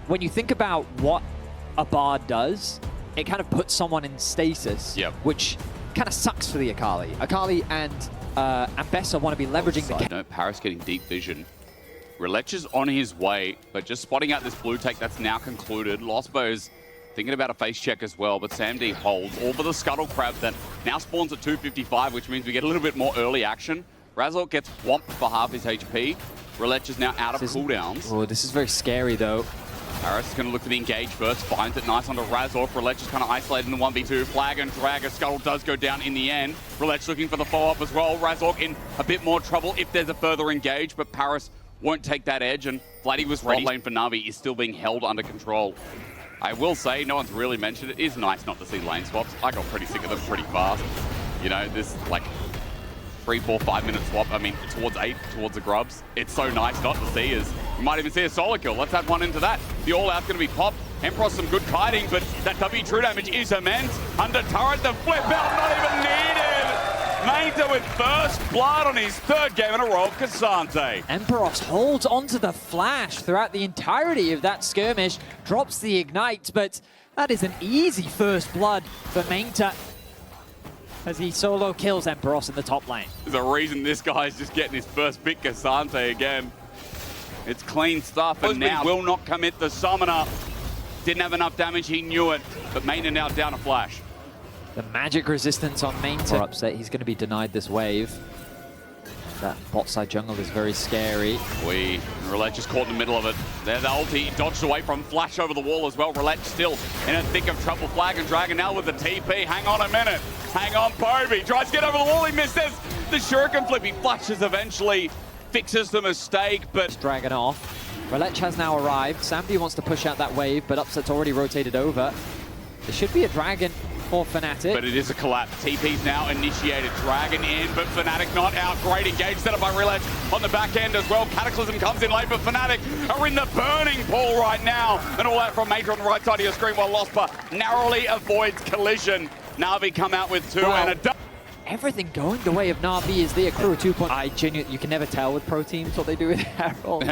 when you think about what a Bard does, it kind of puts someone in stasis, which kind of sucks for the Akali. Akali and Ambessa want to be leveraging the... Note, Paris getting deep vision. Relech is on his way, but just spotting out this blue take that's now concluded. Lospo is thinking about a face check as well, but Sam-D holds all for the Scuttle Crab that now spawns at 255, which means we get a little bit more early action. Razork gets whomped for half his HP. Relech is now out of cooldowns. Oh, this is very scary though. Paris is going to look for the engage first, finds it nice onto Razork. Relech is kind of isolated in the 1v2. Flag and drag, a Scuttle does go down in the end. Relech looking for the follow-up as well. Razork in a bit more trouble if there's a further engage, but Paris won't take that edge, and Vladdy was ready. Lane for Na'Vi is still being held under control. I will say, no one's really mentioned it, is nice not to see lane swaps. I got pretty sick of them pretty fast. You know, this like 3, 4, 5 minute swap, I mean, towards 8, towards the grubs. It's so nice not to see, as you might even see a solo kill. Let's add one into that. The all-out's going to be popped. Emperor some good kiting, but that W true damage is immense. Under turret, the flip out not even needed. Manta with first blood on his 3rd game in a row of Cassante. Emperos holds onto the flash throughout the entirety of that skirmish, drops the ignite, but that is an easy first blood for Manta as he solo kills Emperos in the top lane. There's a reason this guy's just getting his first big Cassante again. It's clean stuff, and now will not commit the summoner. Didn't have enough damage, he knew it, but Manta now down a flash. The magic resistance on Manta. Upset, he's going to be denied this wave. That bot side jungle is very scary. Relech is caught in the middle of it. There, the ulti dodged away from flash over the wall as well. Relech still in a thick of trouble. Flag and Dragon now with the TP. Hang on a minute. Hang on, Poby. Tries to get over the wall. He misses the shuriken flip. He flashes eventually. Fixes the mistake, but... Dragon off. Relech has now arrived. Sam-D wants to push out that wave, but Upset's already rotated over. There should be a Dragon for Fnatic. But it is a collapse. TP's now initiated. Dragon in, but Fnatic not out. Great engage set up by Relech on the back end as well. Cataclysm comes in late, but Fnatic are in the burning pool right now. And all that from Major on the right side of your screen while Lospa narrowly avoids collision. Na'Vi come out with 2 and a... Everything going the way of Na'Vi is the accrue 2 point. I genuinely, you can never tell with pro teams what they do with Herald.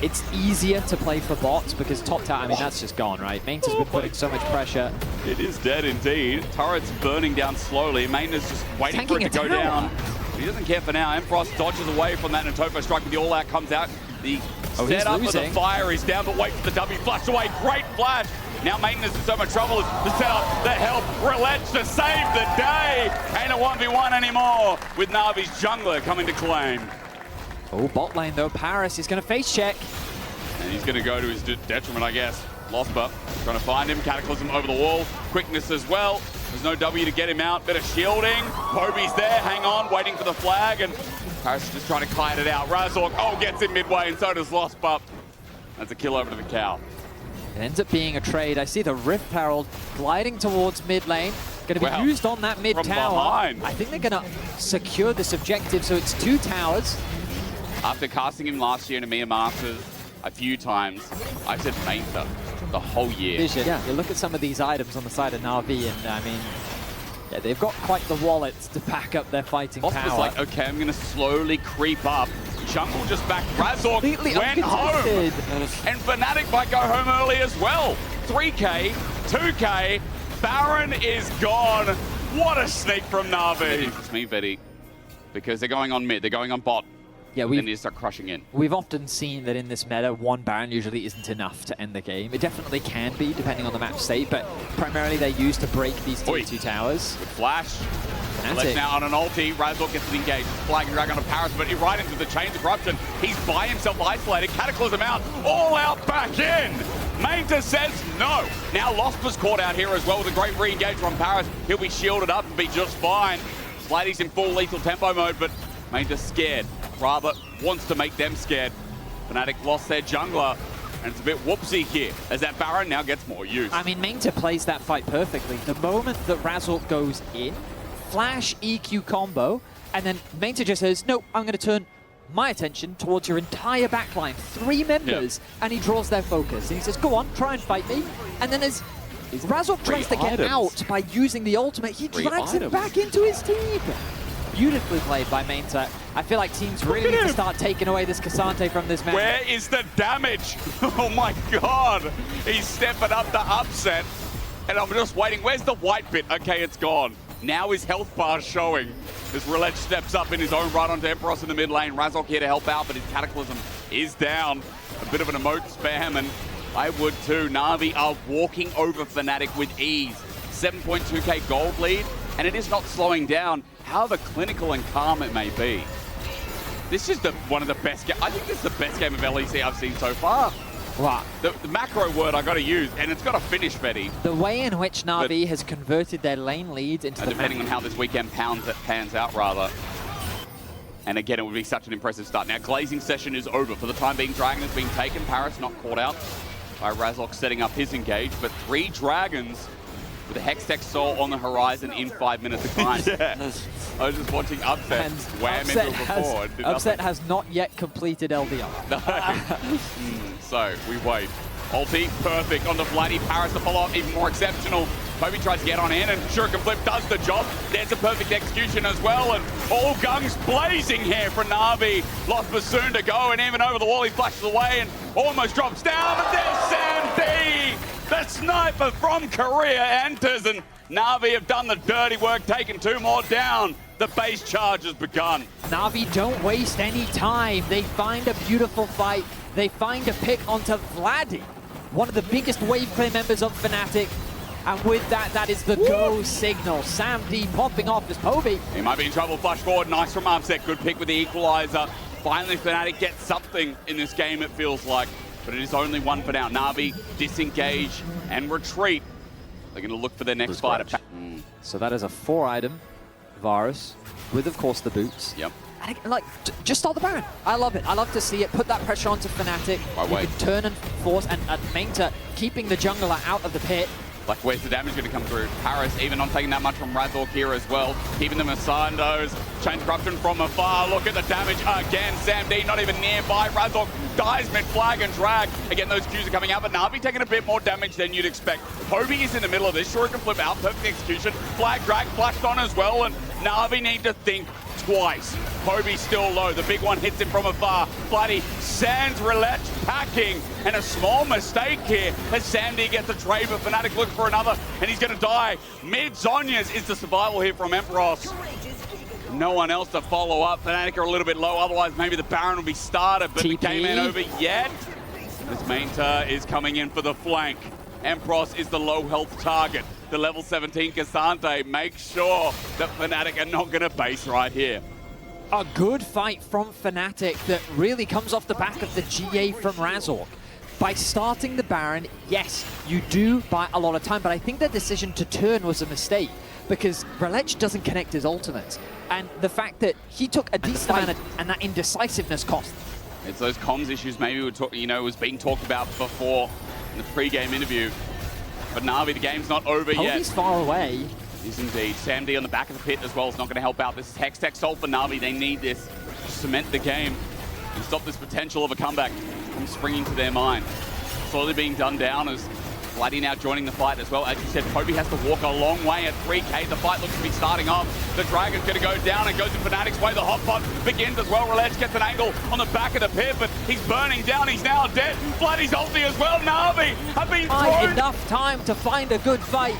It's easier to play for bots because top tower, I mean, that's just gone, right? Mainta's been putting so much pressure. It is dead indeed. Turret's burning down slowly. Mainta's just waiting for it to go down. He doesn't care for now. Emperos dodges away from that Natofo strike, but the all-out comes out. The setup for the fire is down, but wait for the W. Flash away. Great flash. Now Maintenance in so much trouble as the setup, the help, Relech to save the day. Ain't a 1v1 anymore with Na'Vi's jungler coming to claim. Oh, bot lane though, Paris is going to face check. And he's going to go to his detriment, I guess. Lospa trying to find him, Cataclysm over the wall, quickness as well. There's no W to get him out, bit of shielding. Poby's there, hang on, waiting for the flag, and Paris is just trying to kite it out. Razork, gets him midway, and so does Lospa. That's a kill over to the cow. It ends up being a trade. I see the Rift Herald gliding towards mid lane. Going to be used on that mid tower. Behind. I think they're going to secure this objective, so it's 2 towers. After casting him last year in EMEA Masters a few times, I said Manta the whole year. Vision. Yeah, you look at some of these items on the side of Na'Vi, and I mean, yeah, they've got quite the wallets to back up their fighting power. Lospa's like, okay, I'm going to slowly creep up. Jungle just back. Razork went home. And Fnatic might go home early as well. 3K, 2K, Baron is gone. What a sneak from Na'Vi. It's me, Vetty, because they're going on mid, they're going on bot. Yeah, and then they start crushing in. We've often seen that in this meta, 1 Baron usually isn't enough to end the game. It definitely can be, depending on the match state, but primarily they're used to break these tier 2 towers. Good flash. Let's now on an ulti, Razork gets it engaged. Flag and Dragon on Paris, but right into the chains of corruption. He's by himself isolated. Cataclysm out, all out back in. Manta says no. Now Lospa's caught out here as well with a great re-engage from Paris. He'll be shielded up and be just fine. Sladdy's in full lethal tempo mode, but Manta's scared. Rather wants to make them scared. Fnatic lost their jungler, and it's a bit whoopsie here as that Baron now gets more use. I mean, Manta plays that fight perfectly. The moment that Razork goes in, flash EQ combo, and then Manta just says, no, I'm going to turn my attention towards your entire backline, 3 members, and he draws their focus. And he says, go on, try and fight me. And then as Razork tries to get out by using the ultimate, he drags him back into his team. Beautifully played by Manta. I feel like teams really need to start taking away this Cassante from this man. Where is the damage? Oh my god! He's stepping up the upset. And I'm just waiting. Where's the white bit? Okay, it's gone. Now his health bar's showing. As Roulette steps up in his own right onto Emperos in the mid lane. Razork here to help out, but his Cataclysm is down. A bit of an emote spam, and I would too. Na'Vi are walking over Fnatic with ease. 7.2k gold lead, and it is not slowing down, however clinical and calm it may be. This is one of the best games. I think this is the best game of LEC I've seen so far. Wow. The macro word I got to use, and it's got to finish, Betty. The way in which Na'Vi has converted their lane leads into the depending on how this weekend pans out, rather. And again, it would be such an impressive start. Now, Glazing session is over. For the time being, Dragon has been taken. Paris not caught out by Razork setting up his engage, but 3 Dragons with a Hextech Soul on the horizon in 5 minutes of time. Yeah. I was just watching Upset And wham into it before. Upset has not yet completed LDR. No. So, we wait. Ulti, perfect. Onto Vladdy. Paris to follow up, even more exceptional. Kobe tries to get on in, and Shuriken Flip does the job. There's a perfect execution as well, and all guns blazing here for Na'Vi. Lost Bassoon to go, and even over the wall, he flashes away and almost drops down. But there's Sam D! The sniper from Korea enters, and Na'Vi have done the dirty work, taking 2 more down. The base charge has begun. Na'Vi don't waste any time. They find a beautiful fight. They find a pick onto Vladdy, one of the biggest wave clear members of Fnatic. And with that, that is the go signal. Sam D popping off as Poby. He might be in trouble. Flash forward. Nice from Upset. Good pick with the equalizer. Finally, Fnatic gets something in this game, it feels like. But it is only 1 for now. Na'Vi disengage and retreat. They're going to look for their next fighter. So that is a 4-item Varus with, of course, the boots. Yep. And like, just start the Baron. I love it. I love to see it. Put that pressure onto Fnatic. You can turn and force, and Manta keeping the jungler out of the pit. Like, where's the damage going to come through? Paris, even not taking that much from Razork here as well. Keeping them aside, those. Chain Corruption from afar. Look at the damage again. Sam D not even nearby. Razork dies mid-flag and drag. Again, those Qs are coming out, but Na'Vi taking a bit more damage than you'd expect. Poby is in the middle of this. Shuriken Flip out. Perfect execution. Flag drag flashed on as well, and Na'Vi need to think twice. Poby still low. The big one hits him from afar. Bloody sends Roulette packing, and a small mistake here as Sandy gets a trade, but Fnatic looks for another, and he's going to die. Mid Zhonya's is the survival here from Emperos. No one else to follow up. Fnatic are a little bit low, otherwise maybe the Baron will be started, but the game ain't over yet. This Manta is coming in for the flank. Emperos is the low health target. The level 17 Cassante makes sure that Fnatic are not going to base right here. A good fight from Fnatic that really comes off the back of the GA from Razork. By starting the Baron, yes, you do buy a lot of time, but I think the decision to turn was a mistake because Roulette doesn't connect his ultimates. And the fact that he took a decent amount and that indecisiveness cost. It's those comms issues maybe was being talked about before in the pre-game interview. But Na'Vi, the game's not over yet. He's far away. Is indeed. Sam D on the back of the pit as well is not going to help out. This is Hextech Soul for Na'Vi. They need this to cement the game and stop this potential of a comeback from springing to their mind. Slowly being done down as Vladdy now joining the fight as well. As you said, Poby has to walk a long way at 3k. The fight looks to be starting off. The Dragon's going to go down and goes in Fnatic's way. The hotpot begins as well. Roulette gets an angle on the back of the pit, but he's burning down. He's now dead. Vladdy's ulti as well. Na'Vi have been thrown. Enough time to find a good fight.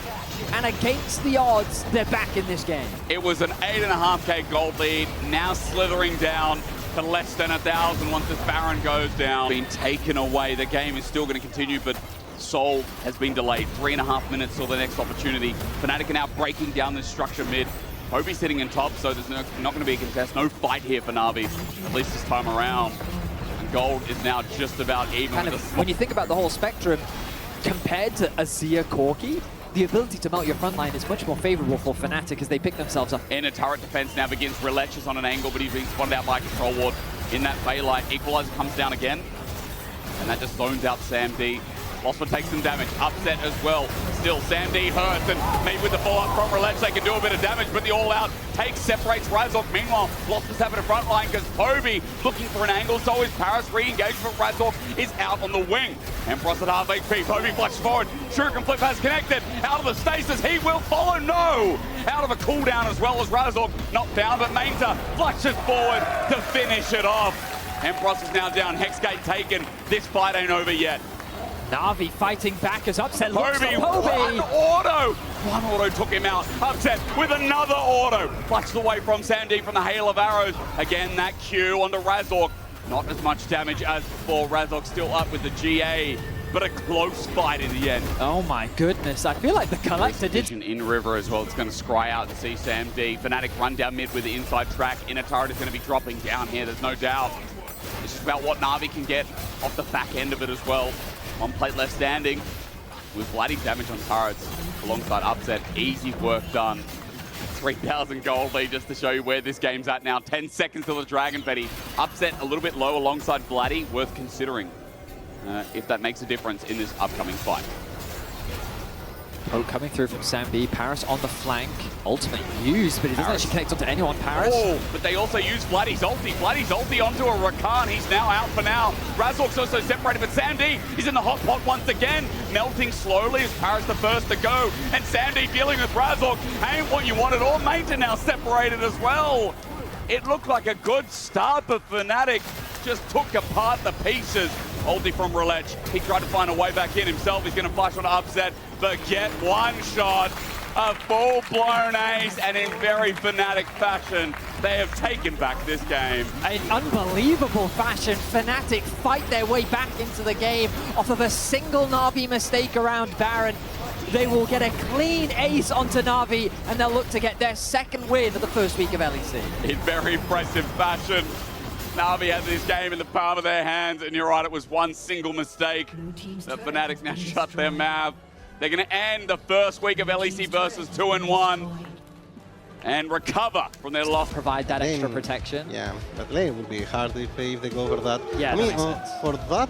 And against the odds, they're back in this game. It was an 8.5k gold lead, now slithering down to less than 1,000 once this Baron goes down. Been taken away. The game is still going to continue, but Soul has been delayed. 3.5 minutes till the next opportunity. Fnatic are now breaking down this structure mid. Poby sitting in top, so there's not going to be a contest. No fight here for Na'Vi, at least this time around. And gold is now just about even. When you think about the whole spectrum, compared to Azir Corki, the ability to melt your front line is much more favorable for Fnatic as they pick themselves up. In a turret defense now begins. Roulette is on an angle, but he's being spotted out by a control ward in that Baylight. Equalizer comes down again, and that just zones out Sam D. Lost takes some damage. Upset as well. Still, Sam D hurts, and maybe with the follow-up from Relech, they can do a bit of damage, but the all-out take separates Razork. Meanwhile, Lost is having a front line because Poby looking for an angle, so is Paris. Re-engaged, but Razork is out on the wing. Empress at half HP. Poby flashes forward. Shuriken Flip has connected. Out of the stasis, he will follow. No! Out of a cooldown as well as Razork. Not down, but Mainta flashes forward to finish it off. Empress is now down. Hexgate taken. This fight ain't over yet. Na'Vi fighting back as Upset looks for Poby, Poby. One auto took him out. Upset with another auto. Flashes away from Sandy from the hail of arrows. Again, that Q onto Razork. Not as much damage as before. Razork still up with the GA, but a close fight in the end. Oh my goodness, I feel like the Collector did... In river as well, it's going to scry out to see Sam D. Fnatic run down mid with the inside track. Inner turret is going to be dropping down here, there's no doubt. It's just about what Na'Vi can get off the back end of it as well. One plate left standing with bloody damage on turrets alongside Upset. Easy work done. 3,000 gold lead just to show you where this game's at now. 10 seconds till the Dragon Betty. Upset a little bit low alongside Bloody, worth considering if that makes a difference in this upcoming fight. Oh, coming through from Sam B. Paris on the flank. Ultimate used, but he doesn't actually connect onto anyone, Paris. Oh, but they also use Vladdy's ulti. Vladdy's ulti onto a Rakan. He's now out for now. Razork's also separated, but Sam D is in the hot pot once again. Melting slowly as Paris the first to go. And Sam D dealing with Razork ain't what you wanted. All Mainta now separated as well. It looked like a good start, but Fnatic just took apart the pieces. Ulti from Relech. He tried to find a way back in himself. He's going to flash on Upset, but get one shot. A full-blown ace, and in very Fnatic fashion, they have taken back this game. In unbelievable fashion, Fnatic fight their way back into the game off of a single Na'Vi mistake around Baron. They will get a clean ace onto Na'Vi, and they'll look to get their second win of the first week of LEC. In very impressive fashion. Na'Vi has this game in the palm of their hands, and you're right, it was one single mistake. The Fnatic now shut their mouth. They're going to end the first week of LEC versus 2-1 and recover from their loss. Provide that extra protection. Yeah, but lane would be hard if they go over that. Yeah, I mean, that for that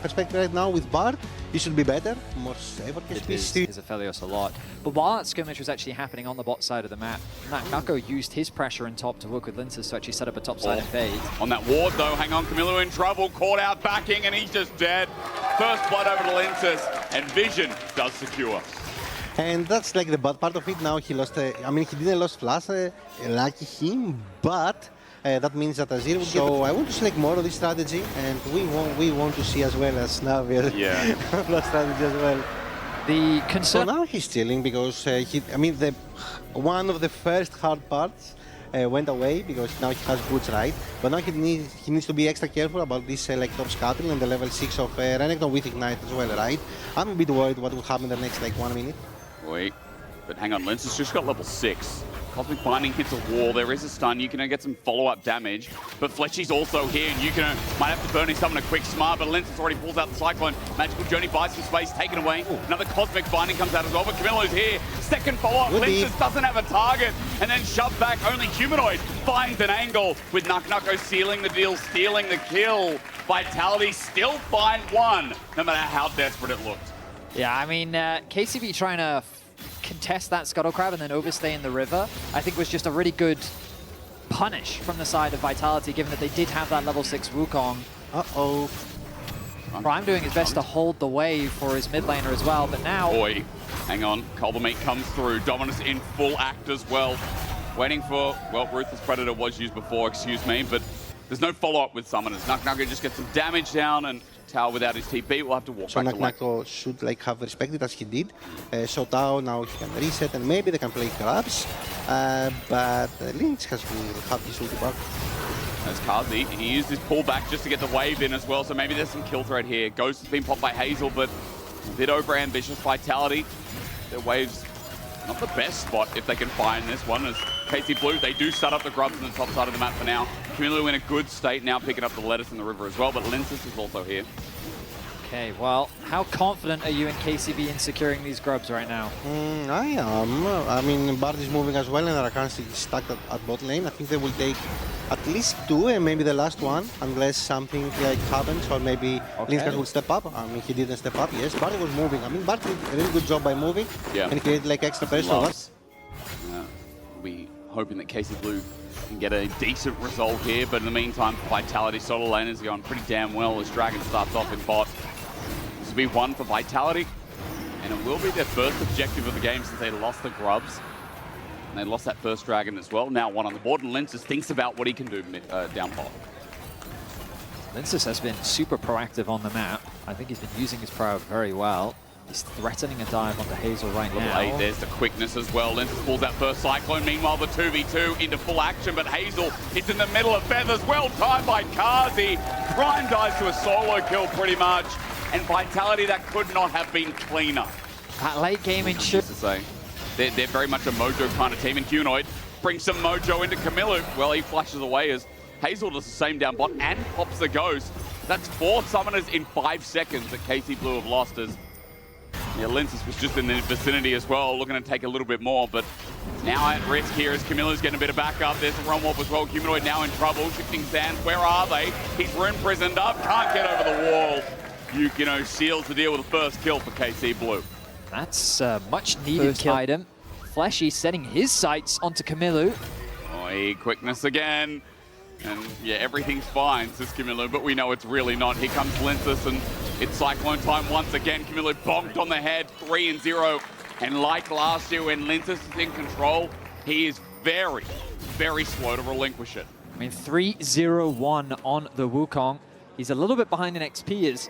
perspective right now with Bard, he should be better, more safer. His Aphelios a lot. But while that skirmish was actually happening on the bot side of the map, Nako used his pressure in top to work with Linces to actually set up a top side invade. On that ward though, hang on, Camilo in trouble, caught out backing, and he's just dead. First blood over to Linces, and Vision does secure. And that's like the bad part of it. Now he lost, I mean, he didn't lose Flash, lucky him, but that means that Azir will get. So I want to select more of this strategy, and we want to see as well as Na'Vi Flash strategy as well. The concern. So now he's chilling because one of the first hard parts went away because now he has boots, right? But now he needs to be extra careful about this like top scattering and the level 6 of Renekton with Ignite as well, right? I'm a bit worried what will happen in the next like 1 minute. Wait, but hang on, Linces just got level 6. Cosmic Binding hits a wall, there is a stun, you can get some follow-up damage, but Fletchy's also here, and you can might have to burn someone a quick smart, but Linces already pulls out the Cyclone. Magical Journey buys some space, taken away. Ooh. Another Cosmic Binding comes out as well, but Camilo's here. Second follow-up, Linces doesn't have a target, and then shoved back, only Humanoid finds an angle, with Nuko sealing the deal, stealing the kill. Vitality still find one, no matter how desperate it looked. Yeah, I mean, KCB trying to contest that Scuttle Crab and then overstay in the river, I think was just a really good punish from the side of Vitality, given that they did have that level 6 Wukong. Uh-oh. Prime doing his best to hold the wave for his mid laner as well, but now... Boy, hang on, Colbermate comes through, Dominus in full act as well. Waiting for, well, Ruthless Predator was used before, excuse me, but there's no follow-up with Summoners. Nuko just gets some damage down, and Tao without his TP will have to walk back to lane. Nako should like have respected as he did. So Tao now he can reset and maybe they can play grabs. But Lynch will have his ulti back. As Kazi, he used his pullback just to get the wave in as well, so maybe there's some kill threat here. Ghost has been popped by Hazel, but a bit over-ambitious. Vitality, their wave's not the best spot if they can find this one. As KC Blue, they do start up the grubs on the top side of the map for now. Camilo in a good state now, picking up the lettuce in the river as well, but Linces is also here. Okay, well, how confident are you in KCB in securing these grubs right now? I am. I mean, Bard is moving as well, and Rakan is stuck at bot lane. I think they will take at least 2, and maybe the last one, unless something like happens, or maybe Linskas will step up. I mean, he didn't step up. Yes, Bard was moving. I mean, Bard did a really good job by moving, and created like extra pressure on us. We hoping that KC Blue can get a decent result here, but in the meantime, Vitality solo lane is going pretty damn well as Dragon starts off in bot. This will be one for Vitality, and it will be their first objective of the game since they lost the grubs. And they lost that first Dragon as well. Now one on the board, and Linces thinks about what he can do down bot. Linces has been super proactive on the map. I think he's been using his power very well. He's threatening a dive onto Hazel right now. There's the quickness as well. Linces pulls that first Cyclone. Meanwhile, the 2v2 into full action, but Hazel is in the middle of feathers. Well timed by Kazi. Ryan dies to a solo kill pretty much. And Vitality, that could not have been cleaner. That late game in should say. They're very much a mojo kind of team, and Humanoid brings some mojo into Camilo. Well, he flashes away as Hazel does the same down bot and pops the ghost. That's 4 summoners in 5 seconds that KC Blue have lost as Linces was just in the vicinity as well, looking to take a little bit more, but now at risk here as Camilo's getting a bit of backup. There's a run warp as well. Humanoid now in trouble, shifting sands. Where are they? He's rune prisoned up, can't get over the wall. Yukino seals the deal with the first kill for KC Blue. That's a much needed kill item. Fleshy setting his sights onto Camilo. Quickness again. And yeah, everything's fine, says Camilo, but we know it's really not. Here comes Linces, and it's Cyclone time once again. Camilo bonked on the head, 3-0. And like last year when Linces is in control, he is very, very slow to relinquish it. I mean, 3-0-1 on the Wukong. He's a little bit behind in XP as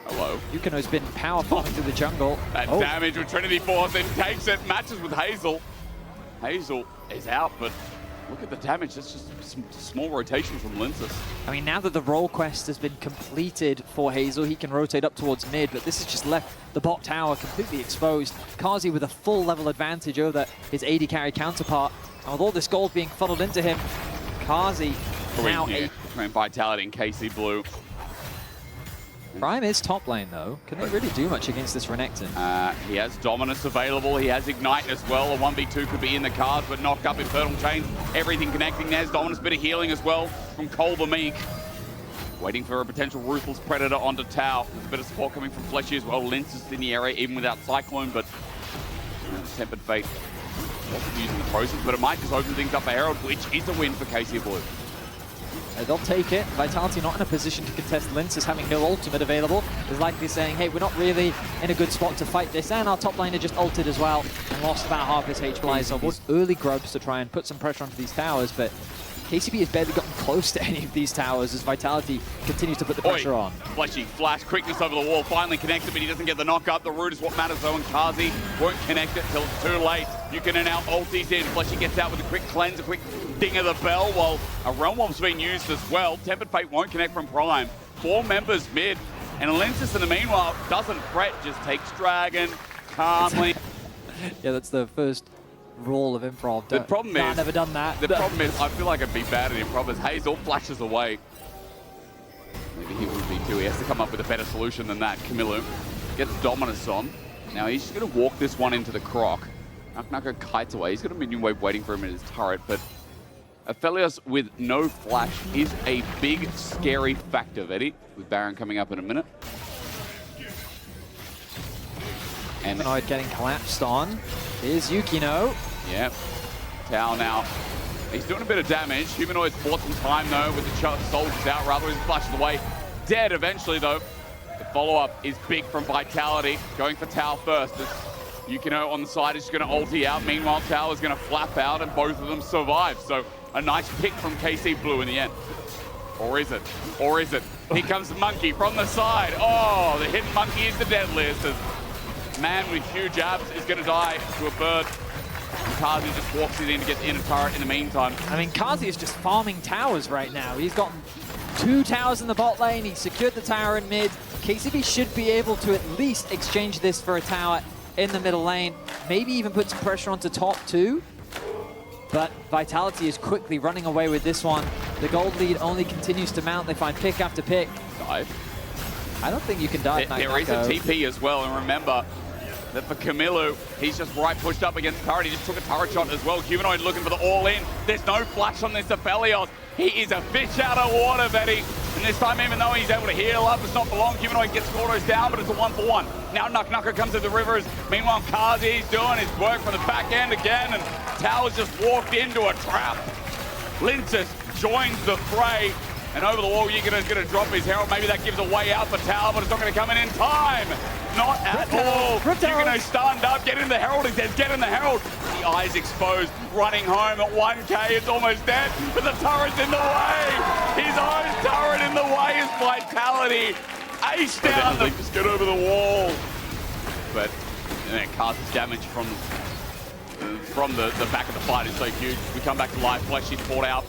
Yukino's been power farming through the jungle. That damage with Trinity Force and takes it, matches with Hazel. Hazel is out, but look at the damage. That's just some small rotation from Linces. I mean, now that the role quest has been completed for Hazel, he can rotate up towards mid, but this has just left the bot tower completely exposed. Kazi with a full level advantage over his AD carry counterpart. And with all this gold being funneled into him, Kazi now between Vitality and KC Blue. Prime is top lane though. Can they really do much against this Renekton? He has Dominus available. He has Ignite as well. A 1v2 could be in the cards, but knocked up Infernal Chains. Everything connecting. There's Dominus, bit of healing as well from Cole the Meek. Waiting for a potential Ruthless Predator onto Tau. There's a bit of support coming from Fleshy as well. Linces in the area, even without Cyclone, but Tempered Fate wasn't using the process, but it might just open things up for Herald, which is a win for KC Blue. They'll take it. Vitality not in a position to contest Linces, having no ultimate available. Is likely saying, hey, we're not really in a good spot to fight this, and our top laner just ulted as well and lost about half his HP. So early grubs to try and put some pressure onto these towers, but KCB has barely gotten close to any of these towers as Vitality continues to put the pressure on. Fleshy, flash, quickness over the wall, finally connects it, but he doesn't get the knock up. The root is what matters though, and Kazi won't connect it till it's too late. Yukino now ulties in. Fleshy gets out with a quick cleanse, a quick ding of the bell, while a Realm Warp's being used as well. Tempered Fate won't connect from Prime. 4 members mid, and Linces in the meanwhile doesn't fret, just takes Dragon calmly. Yeah, that's the first rule of improv. The problem is, I've never done that. The problem is, I feel like I'd be bad at improv as Hazel flashes away. Maybe he would be too. He has to come up with a better solution than that. Camilo gets Dominus on. Now he's just going to walk this one into the Croc. Nako kites away. He's got a minion wave waiting for him in his turret, but Aphelios with no flash is a big, scary factor, Eddie, with Baron coming up in a minute. And Humanoid getting collapsed on. Here's Yukino. Yep. Tau now. He's doing a bit of damage. Humanoid's bought some time though with the soldiers out. Rather, he's flashed away. Dead eventually though. The follow-up is big from Vitality. Going for Tau first. Yukino on the side is going to ulti out. Meanwhile, Tau is going to flap out and both of them survive. So a nice pick from KC Blue in the end. Or is it? Or is it? Here comes the Monkey from the side. Oh, the hidden Monkey is the deadliest. Man with huge abs is going to die to a bird. And Kazi just walks it in to get in a turret in the meantime. I mean, Kazi is just farming towers right now. He's got 2 towers in the bot lane. He's secured the tower in mid. KCB should be able to at least exchange this for a tower in the middle lane. Maybe even put some pressure onto top too. But Vitality is quickly running away with this one. The gold lead only continues to mount. They find pick after pick. Dive. I don't think you can dive There is a TP as well, and remember that for Camilo, he's just right pushed up against turret. He just took a turret shot as well. Humanoid looking for the all-in. There's no flash on this Aphelios. He is a fish out of water, Betty. And this time, even though he's able to heal up, it's not for long. Humanoid gets Gordos down, but it's a 1-for-1. Now Nucker comes to the rivers. Meanwhile, Kazi's doing his work from the back end again, and Tao's just walked into a trap. Lintus joins the fray. And over the wall, Yukino's going to drop his Herald. Maybe that gives a way out for Tao, but it's not going to come in time. Not at all. Yukino stunned up. Get in the Herald, he says. Get in the Herald. The eyes exposed. Running home at 1K. It's almost dead, but the turret's in the way. His own turret in the way is Vitality. Ace down. Just get over the wall. But Carth's damage from the back of the fight is so huge. We come back to life. Flesh is poured out.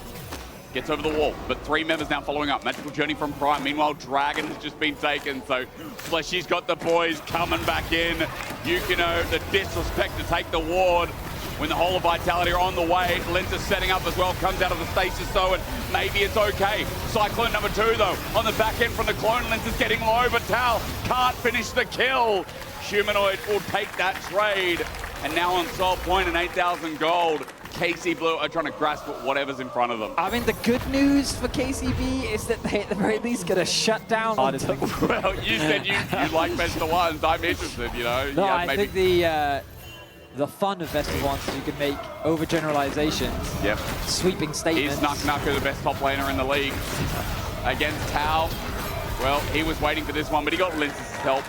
Gets over the wall, but 3 members now following up. Magical Journey from Prime. Meanwhile, Dragon has just been taken, so Fleshy's got the boys coming back in. Yukino, the disrespect to take the ward when the whole of Vitality are on the way. Lintus setting up as well, comes out of the stasis though, and maybe it's okay. Cyclone number 2 though, on the back end from the clone. Lintus getting low, but Tal can't finish the kill. Humanoid will take that trade, and now on Soul Point and 8,000 gold. KC Blue are trying to grasp whatever's in front of them. I mean, the good news for KCB is that they at the very least going to shut down. Well, you said you like best of ones. I'm interested, you know. No, I think the fun of best of ones is you can make overgeneralizations. Yep. Sweeping statements. Is Nucker the best top laner in the league? Against Tao. Well, he was waiting for this one, but he got Linus' help.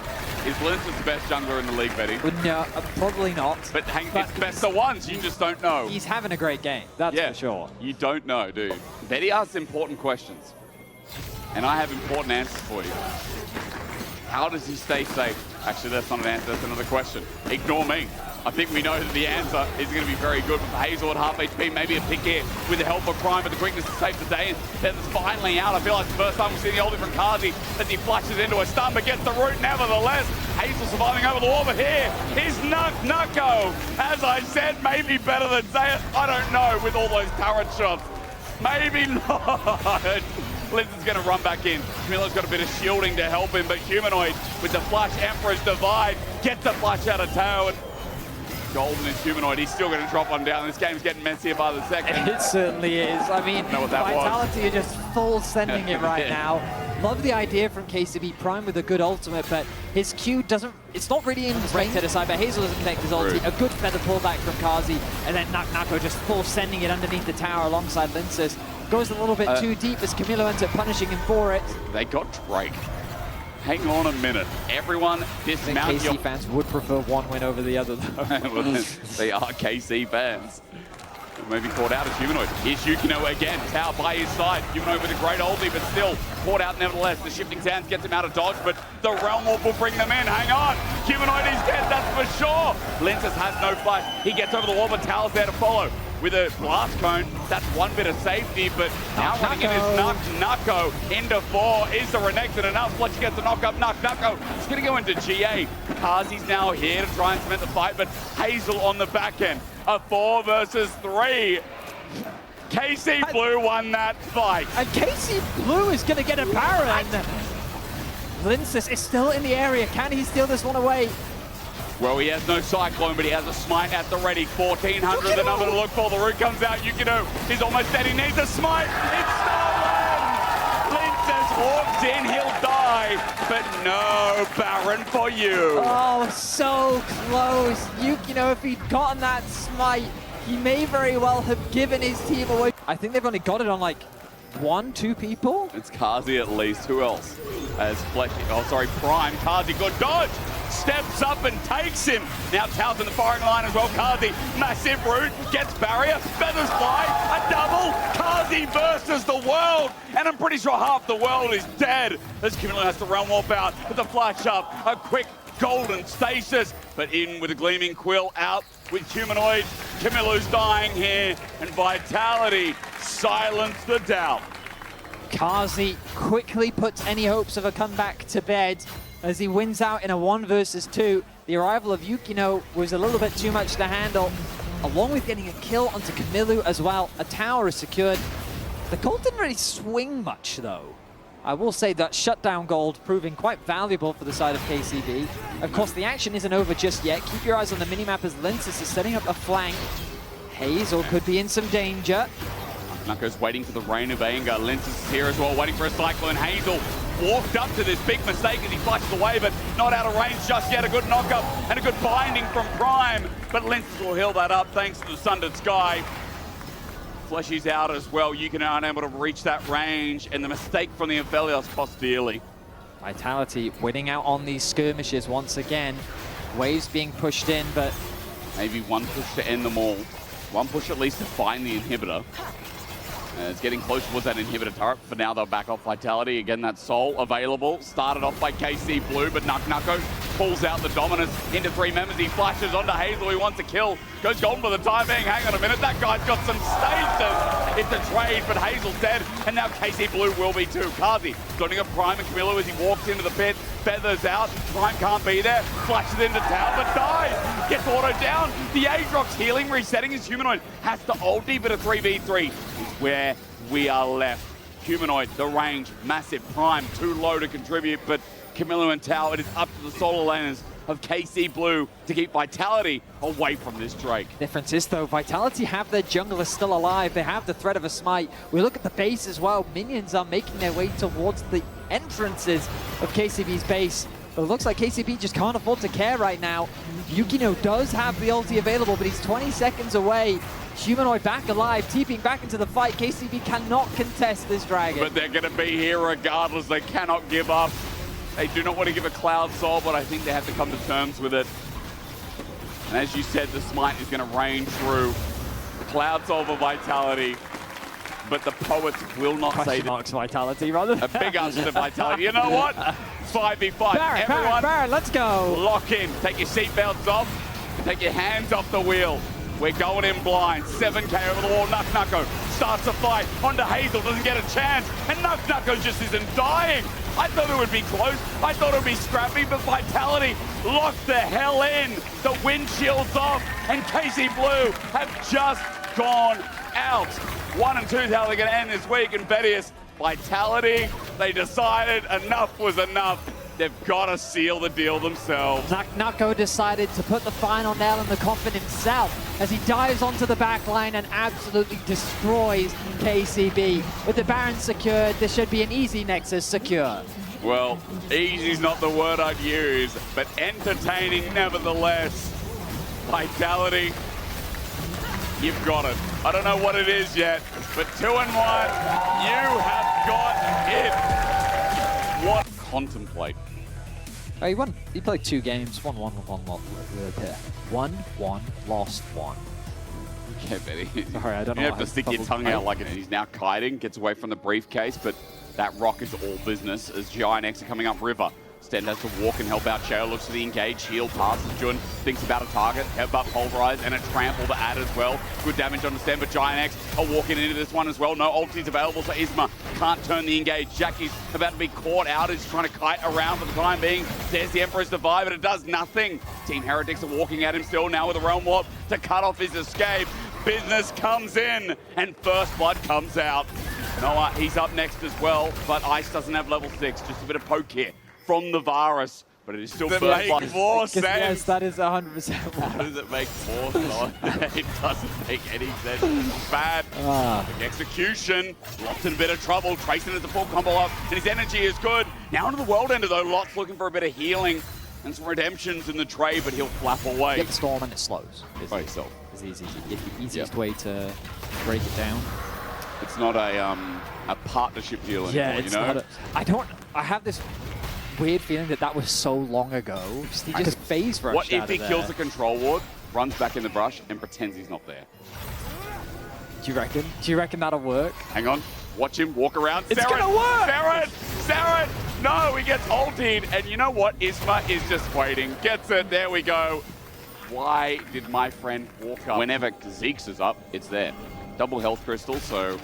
Is Linus the best jungler in the league, Betty? No, probably not. But it's best of ones, you just don't know. He's having a great game, that's for sure. You don't know, dude. Betty asks important questions, and I have important answers for you. How does he stay safe? Actually, that's not an answer, that's another question. Ignore me. I think we know that the answer is going to be very good with Hazel at half HP, maybe a pick here with the help of Prime, but the quickness to save the day, and that's finally out. I feel like the first time we've seen the old different Kazi as he flashes into a stun, but gets the root nevertheless. Hazel surviving over the wall, but here is Nucko. As I said, maybe better than Zayat. I don't know with all those turret shots. Maybe not. Liz is going to run back in. Camilo's got a bit of shielding to help him, but Humanoid with the flash Emperor's Divide gets the flash out of Tao. And Golden is Humanoid. He's still going to drop one down. This game's getting messier by the second. It certainly is. I mean, Vitality are just full sending it right now. Love the idea from KCB Prime with a good ultimate, but his Q doesn't, it's not really in range to decide, but Hazel doesn't connect his ulti. A good feather pullback from Kazi, and then Nucko just full sending it underneath the tower alongside Linsus. Goes a little bit too deep as Camilo ends up punishing him for it. They got Drake. Hang on a minute. Everyone dismount. I think KC fans would prefer one win over the other, though. Well, they are KC fans. Maybe caught out as Humanoid. Here's Yukino again. Tao by his side. Humanoid with a great ulti, but still caught out nevertheless. The shifting sands gets him out of dodge, but the Realm Warp will bring them in. Hang on. Humanoid is dead, that's for sure. Lintus has no flash. He gets over the wall, but Tao's there to follow. With a blast cone, that's one bit of safety, but now running in is Nucko into 4. Is the Renekton enough? Fletcher gets the knock up. Nucko is going to go into GA. Kazi's now here to try and cement the fight, but Hazel on the back end. A 4 versus 3. KC Blue won that fight. And KC Blue is going to get a Baron. Linsus is still in the area. Can he steal this one away? Well, he has no Cyclone, but he has a Smite at the ready. 1,400, the number to look for. The root comes out. Yukino is almost dead. He needs a Smite. It's stolen! Lintus walks in. He'll die. But no Baron for you. Oh, so close. Yukino, if he'd gotten that Smite, he may very well have given his team away. I think they've only got it on like 1, 2 people. It's Kazi at least. Who else? As Prime. Kazi, good dodge. Steps up and takes him. Now Tao's in the firing line as well. Kazi, massive root, gets barrier, feathers fly, a double. Kazi versus the world, and I'm pretty sure half the world is dead as Camilo has to Realm Warp out with the flash up, a quick golden stasis, but in with a gleaming quill out with Humanoid. Camilo's dying here, and Vitality silence the doubt. Kazi quickly puts any hopes of a comeback to bed as he wins out in a 1 versus 2. The arrival of Yukino was a little bit too much to handle, along with getting a kill onto Camilo as well. A tower is secured. The Colt didn't really swing much, though. I will say that shutdown gold proving quite valuable for the side of KCB. Of course, the action isn't over just yet. Keep your eyes on the minimap as Linces is setting up a flank. Hazel could be in some danger. Knuckles waiting for the rain of anger. Linces is here as well, waiting for a cyclone. Hazel walked up to this big mistake as he flashes away, but not out of range just yet. A good knockup and a good binding from Prime, but Linces will heal that up thanks to the Sundered Sky. Fleshy's out as well. You can unable to reach that range, and the mistake from the Aphelios cost dearly. Vitality winning out on these skirmishes once again. Waves being pushed in, but Maybe one push to end them all. One push at least to find the inhibitor. It's getting close towards that inhibitor turret. For now, they'll back off Vitality. Again, that Soul available. Started off by KC Blue, but Nucko pulls out the dominance into 3 members. He flashes onto Hazel. He wants a kill. Goes golden for the time being. Hang on a minute. That guy's got some status. It's a trade, but Hazel's dead. And now KC Blue will be too. Kazi joining up Prime and Camilo as he walks into the pit. Feathers out. Prime can't be there. Flashes into town, but dies. Gets autoed down. The Aatrox healing, resetting his humanoid. Has to ulti, but a 3v3 is where we are left. Humanoid, the range, massive. Prime, too low to contribute, but Camilo and Tau, it is up to the solo laners of KC Blue to keep Vitality away from this Drake. difference is though, Vitality have their junglers still alive. They have the threat of a smite. We look at the base as well. Minions are making their way towards the entrances of KCB's base. But it looks like KCB just can't afford to care right now. Yukino does have the ulti available, but he's 20 seconds away. Humanoid back alive, TPing back into the fight. KCB cannot contest this dragon. But they're going to be here regardless. They cannot give up. They do not want to give a Cloud Soul, but I think they have to come to terms with it. And as you said, the Smite is going to rain through. Cloud Soul for Vitality. But the poets will not say Question marks Vitality, rather. a big answer to Vitality. You know what? 5v5. Baron, Baron, let's go. Lock in. Take your seatbelts off. And take your hands off the wheel. We're going in blind. 7k over the wall. Nucko starts a fight. Onto Hazel. Doesn't get a chance. And Nucko just isn't dying. I thought it would be close. I thought it would be scrappy, but Vitality locked the hell in. The windshield's off. And KC Blue have just gone out. 1 and 2 is how they're going to end this week. And Betius, Vitality, they decided enough was enough. They've got to seal the deal themselves. Nucko decided to put the final nail in the coffin himself as he dives onto the back line and absolutely destroys KCB. With the Baron secured, this should be an easy Nexus secure. Well, easy's not the word I'd use, but entertaining nevertheless. Vitality, you've got it. I don't know what it is yet, but 2 and 1, you have got it. What? Contemplate. Oh, he won. He played 2 games. 1-1, 1-1, lost 1. Yeah, Betty. Sorry, I don't know. You have to stick your tongue out like it. He's now kiting, gets away from the briefcase, but that rock is all business as Giant X are coming up river. Sten has to walk and help out Shale, looks for the engage, shield passes, Jun thinks about a target, headbutt, pulverize, and a trample to add as well. Good damage on the Sten, but Giant X are walking into this one as well. No ultis available for Isma, can't turn the engage. Jackie's about to be caught out, he's trying to kite around for the time being. There's the Emperor's Divide, but it does nothing. Team Heretics are walking at him still now with a Realm Warp to cut off his escape. Business comes in, and First Blood comes out. Noah, he's up next as well, but Ice doesn't have level 6, just a bit of poke here from the Varus, but it is still First Blood. More sense. Yes, that is 100%. How does it make more sense? It doesn't make any sense. It's bad. Execution. Lot's in a bit of trouble. Tracing is a full combo up, and his energy is good. Now into the World Ender, though. Lot's looking for a bit of healing and some redemptions in the trade, but he'll flap away. Get the Storm and it slows. By himself. It's the easiest way to break it down. It's not a partnership deal anymore, Yeah, it's you know? not I have this weird feeling that was so long ago. He just phase rushed What if out he of kills there. the control ward, runs back in the brush, and pretends he's not there? Do you reckon? Do you reckon that'll work? Hang on. Watch him walk around. It's gonna work! Saren! No, he gets ultied. And you know what? Isma is just waiting. Gets it. There we go. Why did my friend walk up? Whenever Zeke's is up, it's there. Double health crystal, so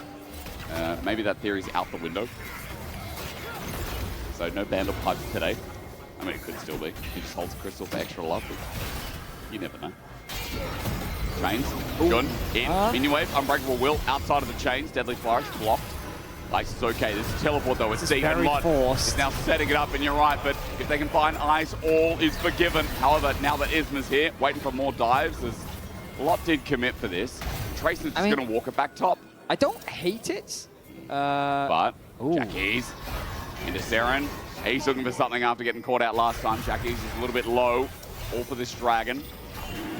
maybe that theory's out the window. So no Bandle pipes today. I mean, it could still be. He just holds a crystal for extra love. You never know. Chains. Good. In. Minion wave. Unbreakable will. Outside of the chains. Deadly flourish. Blocked. Ice is okay. This is teleport though. It's This is deep, and very Lot forced. is now setting it up, and you're right. But if they can find Ice, all is forgiven. However, now that Isma's here, waiting for more dives, as Lot did commit for this. Trayson's just going to walk it back top. I don't hate it. But ooh. Jackie's into Seren. He's looking for something after getting caught out last time. Jackie's is a little bit low. All for this dragon.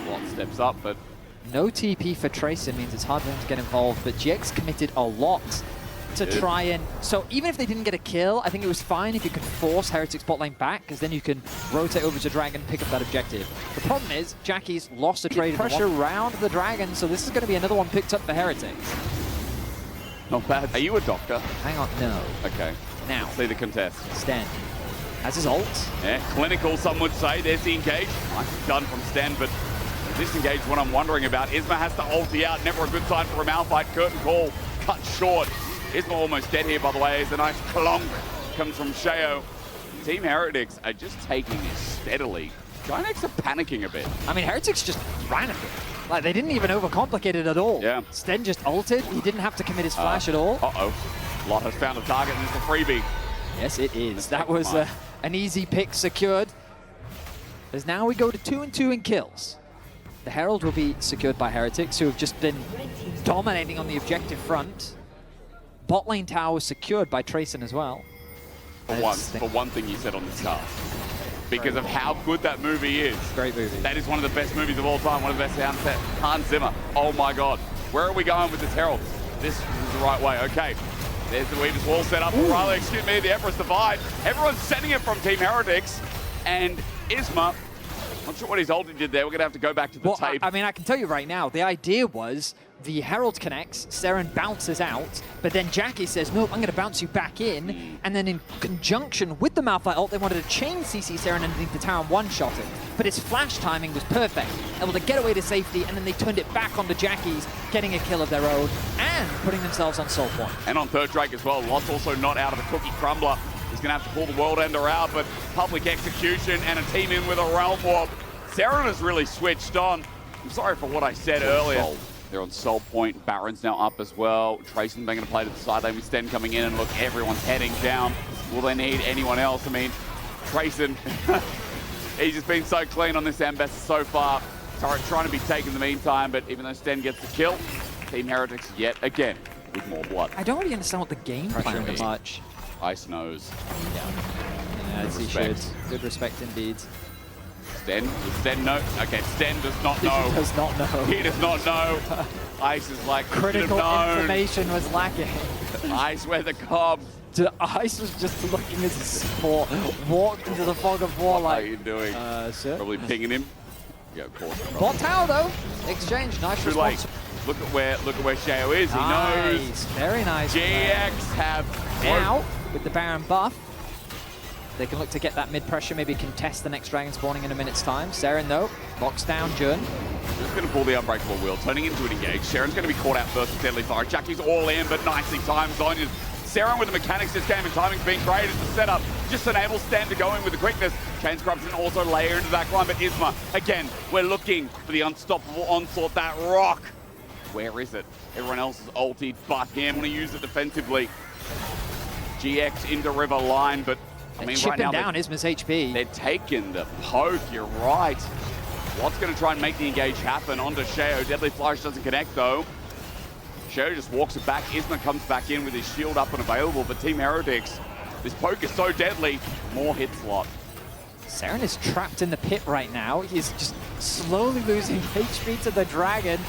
Lot steps up, but No TP for Tracer means it's hard for him to get involved, but GX committed a lot to try and... So even if they didn't get a kill, I think it was fine if you could force Heretic's bot lane back, because then you can rotate over to Dragon and pick up that objective. The problem is, Jackie's lost the trade pressure around the Dragon, so this is going to be another one picked up for Heretics. not bad. Are you a doctor? Hang on, no. Okay. Now, See the contest. Sten has his ult. Yeah, clinical, some would say. There's the engage. Nice done from Sten, but this engage, what I'm wondering about. Isma has to ulti out. Never a good sign for a Malphite. Curtain call cut short. Isma almost dead here, by the way, as a nice clonk comes from Sheo. Team Heretics are just taking this steadily. Ginex are panicking a bit. I mean, Heretics just ran at it. Like, they didn't even overcomplicate it at all. Yeah. Sten just ulted. He didn't have to commit his flash at all. Uh-oh. Lot has found a target, and it's a freebie. Yes, it is. That was an easy pick secured. As now we go to 2-2 in kills. The Herald will be secured by Heretics, who have just been dominating on the objective front. Bot lane tower was secured by Trayson as well. For one thing you said on this cast. Because of how good that movie is. Great movie. That is one of the best movies of all time, one of the best sound set. Hans Zimmer. Oh my God. Where are we going with this Herald? This is the right way. Okay. There's the Weaver's wall set up. Rather, excuse me, the Emperor's Divide. Everyone's sending it from Team Heretics. And Isma, not sure what his ulti did there. We're going to have to go back to the tape. I mean, I can tell you right now, the idea was the Herald connects, Seren bounces out, but then Jackie says, no, I'm going to bounce you back in. And then in conjunction with the Malphite ult, they wanted to chain CC Seren underneath the tower and one-shot it. But his flash timing was perfect, able to get away to safety, and then they turned it back onto Jackie's, getting a kill of their own, and putting themselves on soul point. And on third Drake as well. Lots also not out of the cookie crumbler. He's going to have to pull the World Ender out, but public execution and a team in with a Realm Warp. Seren has really switched on. I'm sorry for what I said earlier. They're on Soul Point. Baron's now up as well. Trayson going to play to the side lane with Sten coming in, and look, everyone's heading down. Will they need anyone else? I mean, Trayson, he's just been so clean on this Ambassador so far. Turret trying to be taken in the meantime, but even though Sten gets the kill, Team Heretics yet again with more blood. I don't really understand what the game plan is much. Ice knows. Yeah, as he should. Good respect indeed. Sten? Does Sten know? Okay, Sten does not know. He does not know. He does not know. Ice is like, critical information was lacking. Ice, where the cob. Ice was just looking as a support, walked into the fog of war like... What are you doing? Sir? Probably pinging him. Yeah, of course. Bot tower though. Exchange, nice Too response. late. Look at where Sheo is. He knows. Very nice. GX have now with the Baron buff. They can look to get that mid-pressure, maybe contest the next dragon spawning in a minute's time. Seren, though, locks down Jun. Just going to pull the Unbreakable Wheel, turning into an engage. Sharon's going to be caught out first with Deadly Fire. Jackie's all in, but nicely timed. Zonya's Seren with the mechanics this game and timing's being great as the setup. Just enables Stan to go in with the quickness. Chain Corruption also layer into that climb, but Isma, again, we're looking for the unstoppable onslaught, that rock. Where is it? Everyone else is ultied but him. Want to use it defensively. GX into River line, but I mean, right now, down Isma's HP. They're taking the poke, you're right. Watt's going to try and make the engage happen onto Sheo. Deadly Flourish doesn't connect, though. Sheo just walks it back. Isma comes back in with his shield up and available, but Team Heretics, this poke is so deadly. More hit slot. Seren is trapped in the pit right now. He's just slowly losing HP to the dragon.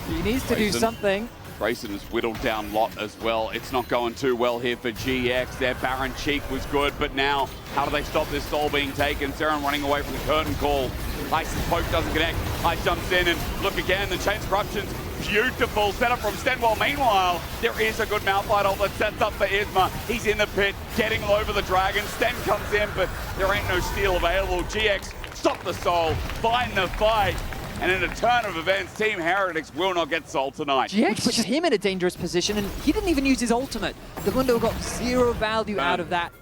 He needs to do something. Grayson has whittled down Lot as well. It's not going too well here for GX. Their Baron Cheek was good, but now, how do they stop this soul being taken? Seren running away from the curtain call. Ice's poke doesn't connect. Ice jumps in and look again. The Chain Corruption's beautiful setup from Stenwell. Meanwhile, there is a good Malphite ult that sets up for Isma. He's in the pit, getting low for the dragon. Sten comes in, but there ain't no steal available. GX, stop the soul, find the fight. And in a turn of events, Team Heretics will not get sold tonight. GX puts him in a dangerous position, and he didn't even use his ultimate. The Mundo got zero value out of that.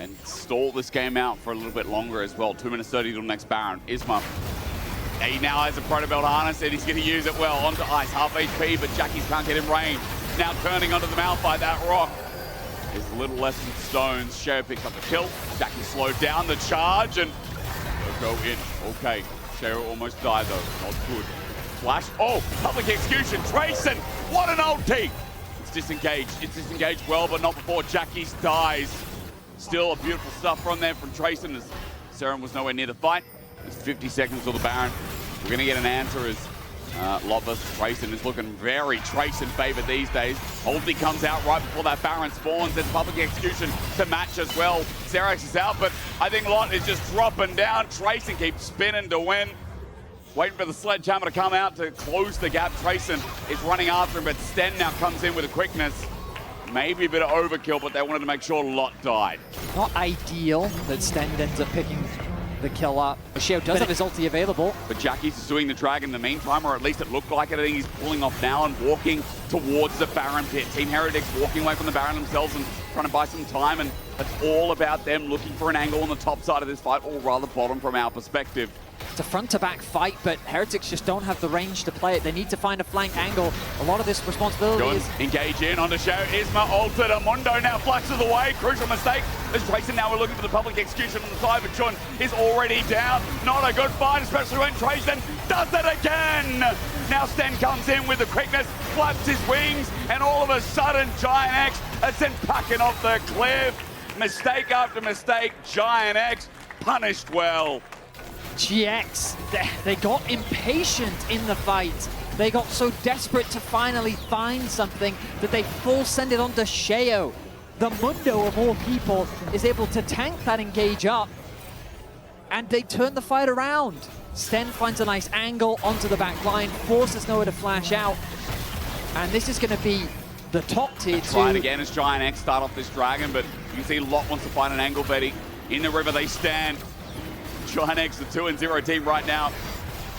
And stall this game out for a little bit longer as well. 2 minutes 30 till next Baron. Isma, he now has a Protobelt harness, and he's going to use it well onto Ice. Half HP, but Jackie can't get in range. Now turning onto the Malphite, that rock. is a little less than stones. Sheo picks up the kill. Jackie slowed down the charge and they'll go in. Okay, Sheo almost died though. Not good. Flash. Oh, public execution. Trayson, what an ulti! It's disengaged. It's disengaged well, but not before Jackie's dies. Still a beautiful stuff from there from Trayson as Seren was nowhere near the fight. There's 50 seconds till the Baron. We're going to get an answer as Lot versus Trayson is looking very Trayson favored these days. Ulti comes out right before that Baron spawns. There's public execution to match as well. Xerax is out, but I think Lot is just dropping down. Trayson keeps spinning to win. Waiting for the sledgehammer to come out to close the gap. Trayson is running after him, but Sten now comes in with a quickness. Maybe a bit of overkill, but they wanted to make sure Lot died. Not ideal that Sten ends up picking the kill up. Sheo does have his ulti available. But Jackie's doing the drag in the meantime, or at least it looked like it. I think he's pulling off now and walking towards the Baron pit. Team Heretics walking away from the Baron themselves and trying to buy some time, and it's all about them looking for an angle on the top side of this fight, or rather bottom from our perspective. It's a front-to-back fight, but Heretics just don't have the range to play it. They need to find a flank angle. A lot of this responsibility is... Engage in onto Sheo. Isma altered. Amundo now flashes away. Crucial mistake. As Trayson now we're looking for the public execution on the side, but Chun is already down. Not a good fight, especially when Trayson does it again. Now Sten comes in with the quickness, flaps his wings, and all of a sudden Giant X is sent packing off the cliff. Mistake after mistake. Giant X punished well. GX, they got impatient in the fight. They got so desperate to finally find something that they full send it onto Sheo. The Mundo, of all people, is able to tank that engage up, and they turn the fight around. Sten finds a nice angle onto the back line, forces nowhere to flash out, and this is going to be the top tier 2. Right again as Giant X start off this dragon, but you can see Lot wants to find an angle, Betty. In the river they stand. Giant X, the 2-0 team right now,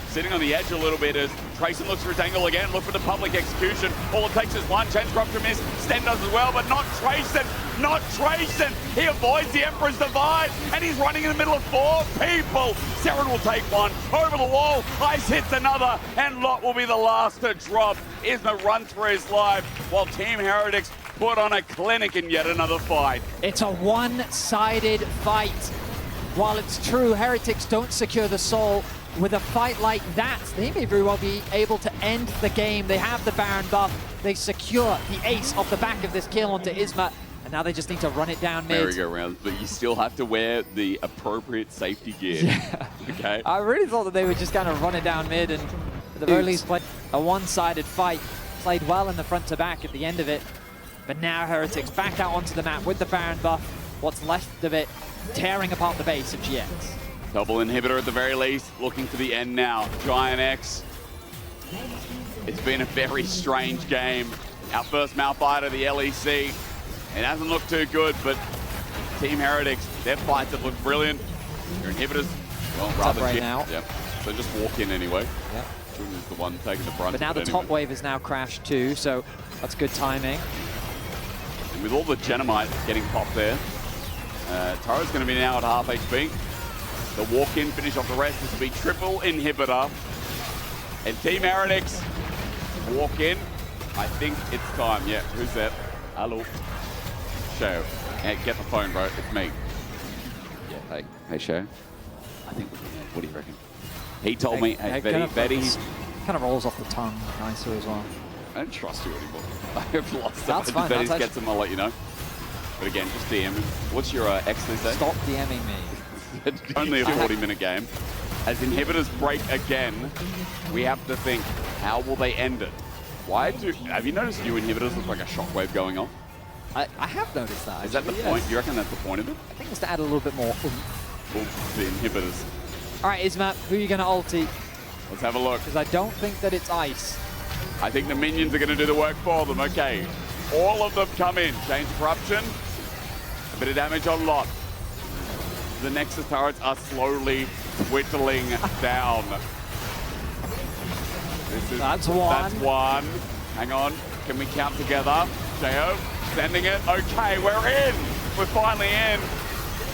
sitting on the edge a little bit as Trayson looks for his angle again, look for the public execution. All it takes is one chance for to miss. Sten does as well, but not Trayson, not Trayson. He avoids the Emperor's Divide, and he's running in the middle of 4 people. Seren will take one, over the wall, Ice hits another, and Lot will be the last to drop. Isma runs for his life, while Team Heretics put on a clinic in yet another fight. It's a one-sided fight. While it's true, Heretics don't secure the soul, with a fight like that, they may very well be able to end the game. They have the Baron buff, they secure the ace off the back of this kill onto Isma, and now they just need to run it down mid. Merry-go-round, but you still have to wear the appropriate safety gear. Yeah. Okay. I really thought that they would just kind of run it down mid and at the very least play a one-sided fight. Played well in the front to back at the end of it, but now Heretics back out onto the map with the Baron buff. What's left of it tearing apart the base of GX. Double inhibitor at the very least, looking for the end now. Giant X. It's been a very strange game. Our first Malphite of the LEC. It hasn't looked too good, but Team Heretics, their fights have looked brilliant. Your inhibitors, well, rather right now. Yep. So just walk in anyway. Yep. Chun is the one taking the brunt. But now the anyway. top wave is now crashed too, so that's good timing. And with all the Genomite getting popped there, Tara's going to be now at half HP. The walk-in finish off the rest. This will be triple inhibitor. And Team Heretics walk in. I think it's time. Yeah, who's that? Hello. Sheo. Yeah, get the phone, bro. It's me. Yeah, hey, Sheo. I think we're gonna, what do you reckon? He told me, hey, Betty. Kind of rolls off the tongue nicer as well. I don't trust you anymore. I've lost That's fine. Betty gets them, I'll let you know. But again, just DM. What's your X these days? Stop DMing me. It's only a 40-minute game. As inhibitors break again, we have to think, how will they end it? Have you noticed new inhibitors look like a shockwave going off? I have noticed that. Is that the point? You reckon that's the point of it? I think it's to add a little bit more oomph. The inhibitors. All right, Isma, who are you going to ulti? Let's have a look. Because I don't think that it's Ice. I think the minions are going to do the work for them. Okay. All of them come in. Change Corruption. A bit of damage on Lot. The Nexus turrets are slowly whittling down. That's one. That's one. Hang on. Can we count together? Sheo, sending it. Okay, we're in. We're finally in.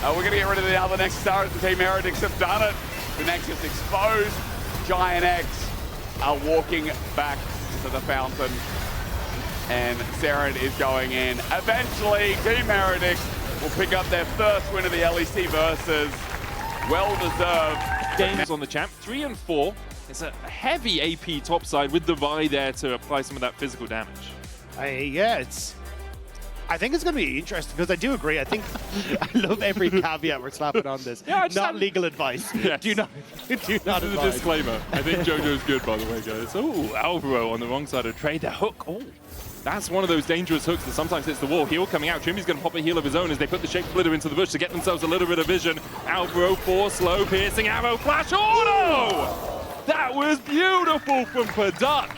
We're going to get rid of the other Nexus turrets. The Team Heretics have done it. The Nexus exposed. Giant X are walking back to the fountain. And Seren is going in. Eventually, Team Heretics will pick up their first win of the LEC versus. Well-deserved. Games on the champ, 3 and 4. It's a heavy AP topside with the Vi there to apply some of that physical damage. I think it's going to be interesting because I do agree. I think I love every caveat we're slapping on this. Yeah, not legal advice. Yes. Do not This is a advise. disclaimer. I think JoJo's good, by the way, guys. Oh, Alvaro on the wrong side of trade. The hook. Oh, that's one of those dangerous hooks that sometimes hits the wall. Heal coming out. Trimby's going to pop a heal of his own as they put the Shape Splitter into the bush to get themselves a little bit of vision. Alvaro, 4 slow, piercing arrow, flash auto! That was beautiful from Paduck.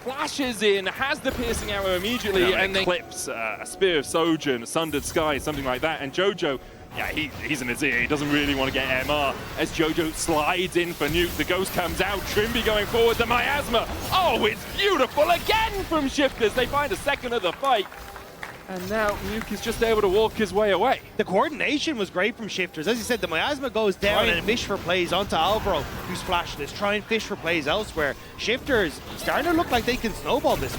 Flashes in, has the piercing arrow immediately, and then clips a Spear of Sojourn, Sundered Sky, something like that. And JoJo, yeah, he's in his ear. He doesn't really want to get MR. As JoJo slides in for Nuke, the Ghost comes out. Trimby going forward, the Miasma. Oh, it's beautiful again from Shifters. They find a second of the fight. And now Nuke is just able to walk his way away. The coordination was great from Shifters. As you said, the Miasma goes down and fish for plays onto Alvaro, who's flashed this. Try and fish for plays elsewhere. Shifters starting to look like they can snowball this.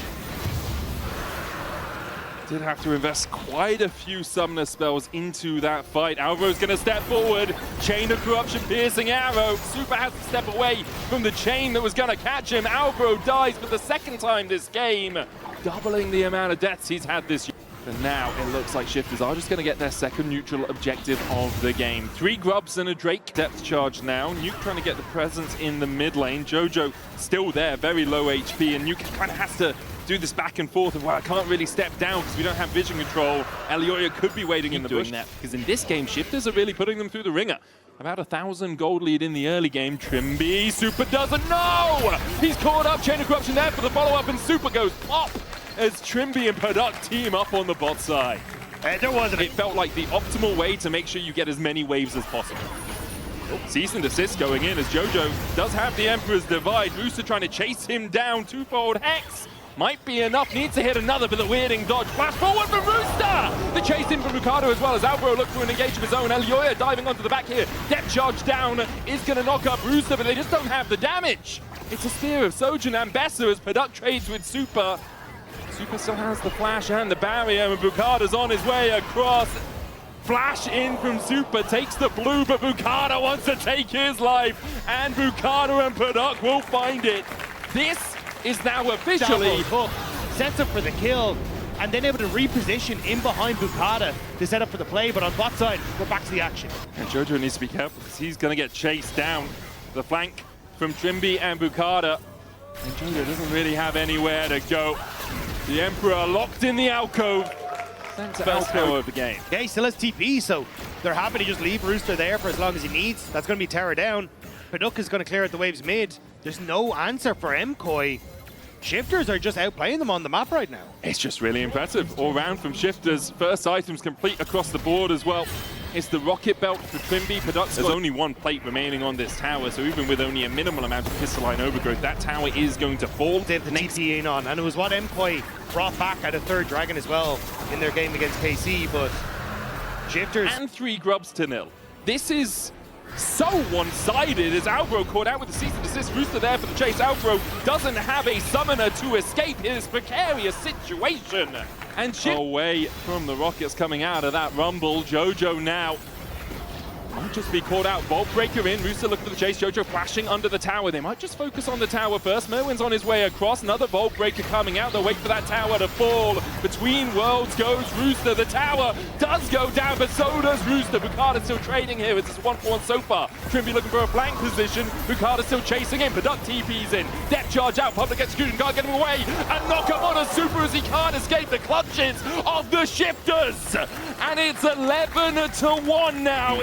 Did have to invest quite a few summoner spells into that fight. Alvaro's going to step forward. Chain of Corruption, piercing arrow. Super has to step away from the chain that was going to catch him. Alvaro dies for the second time this game, doubling the amount of deaths he's had this year. And now it looks like Shifters are just going to get their second neutral objective of the game. 3 Grubs and a Drake. Depth charge now. Nuke trying to get the presence in the mid lane. JoJo still there, very low HP, and Nuke kind of has to do this back and forth of, well, I can't really step down because we don't have vision control. Elioya could be waiting in the bush. Because in this game, Shifters are really putting them through the ringer. About 1,000 gold lead in the early game. Trimby, Super doesn't know! He's caught up, Chain of Corruption there for the follow-up, and Super goes pop as Trimby and Paduck team up on the bot side. It felt like the optimal way to make sure you get as many waves as possible. Cease and desist going in as JoJo does have the Emperor's Divide. Rooster trying to chase him down. 2-fold Hex might be enough. Needs to hit another, but the weirding dodge. Flash forward from Rooster! The chase in from Ricardo as well as Alvaro look for an engage of his own. Elioya diving onto the back here. Depth charge down is going to knock up Rooster, but they just don't have the damage. It's a Spear of Sojourn and Besser as Paduck trades with Super. Super still has the flash and the barrier, and Bukada's on his way across. Flash in from Super, takes the blue, but Bukada wants to take his life, and Bukada and Paduck will find it. This is now officially Hook sets up for the kill, and then able to reposition in behind Bukada to set up for the play, but on bot side, we're back to the action. And JoJo needs to be careful because he's going to get chased down the flank from Trimby and Bukada. And JoJo doesn't really have anywhere to go. The Emperor locked in the alcove. Center alcove of the game. Yeah, he still has TP, so they're happy to just leave Rooster there for as long as he needs. That's going to be Terra down. Paduck is going to clear out the waves mid. There's no answer for MKOI. Shifters are just outplaying them on the map right now. It's just really impressive. All round from Shifters. First items complete across the board as well. It's the rocket belt for Trimby. There's only 1 plate remaining on this tower, so even with only a minimal amount of crystalline overgrowth, that tower is going to fall. They have the TP in on, and it was what MKOI brought back at a 3rd Dragon as well in their game against KC, but Shifters... And 3 Grubs to 0. This is so one-sided as Alvaro caught out with the cease and desist. Rooster there for the chase. Alvaro doesn't have a summoner to escape his precarious situation. And away from the rockets coming out of that rumble. JoJo now might just be caught out. Vault Breaker in. Rooster looking for the chase. JoJo flashing under the tower. They might just focus on the tower first. Merwin's on his way across. Another Vault Breaker coming out. They'll wait for that tower to fall. Between worlds goes Rooster. The tower does go down, but so does Rooster. Bukada still trading here. It's 1-4 so far. Trimby looking for a flank position. Bukada still chasing in. Paduck TP's in. Depth charge out. Public execution. Can't get him away. And knock him on a Super as he can't escape the clutches of the Shifters. And it's 11-1 now.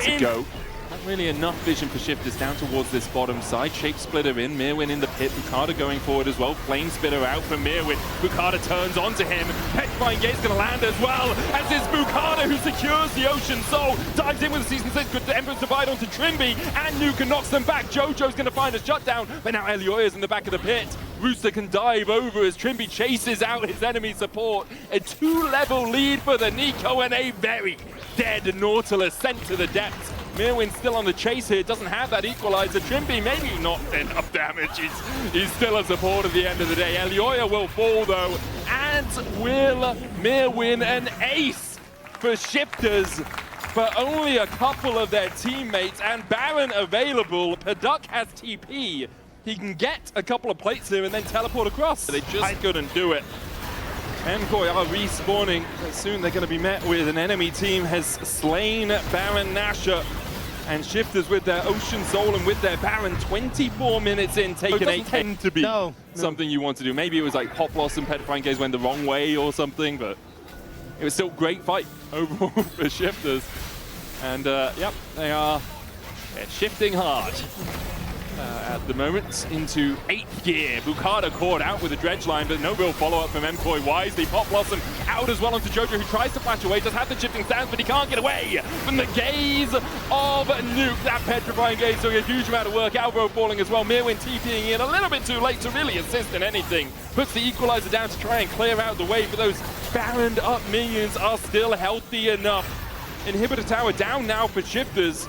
Not really enough vision for Shifters down towards this bottom side. Shape Splitter in, Mirwin in the pit, Bukada going forward as well. Flame Spitter out for Mirwin. Bukada turns onto him. Petrifying Gate's going to land as well, as it's Bukada who secures the Ocean Soul. Dives in with the Season 6, good to Emperor's Divide onto Trimby, and Nuka knocks them back. JoJo's going to find a shutdown, but now Elioya's in the back of the pit. Rooster can dive over as Trimby chases out his enemy support. A 2-level lead for the Nico, and a very dead Nautilus sent to the depths Mirwin's still on the chase here, doesn't have that equalizer. Trimby maybe not enough damage. He's still a support at the end of the day. Elioya will fall though, and will Mirwin an ace for Shifters, but only a couple of their teammates, and Baron available. Paduk has TP. He can get a couple of plates here and then teleport across. They just couldn't do it. MKOI are respawning, but soon they're going to be met with an enemy team has slain Baron Nashor. And Shifters with their Ocean Soul and with their Baron 24 minutes in, taking a 10 to be something you want to do. Maybe it was like Pop Loss and Petrifying Gaze went the wrong way or something, but it was still a great fight overall for Shifters. And yep, they're shifting hard. At the moment into 8th gear. Bukada caught out with a dredge line, but no real follow-up from MKOI wisely. Pop Blossom out as well onto Jojo, who tries to flash away, does have the shifting stance, but he can't get away from the gaze of Nuke. That Petrifying Gaze doing a huge amount of work. Alvaro falling as well. Mirwin TPing in a little bit too late to really assist in anything. Puts the equalizer down to try and clear out the way, but those Baroned up minions are still healthy enough. Inhibitor tower down now for Shifters.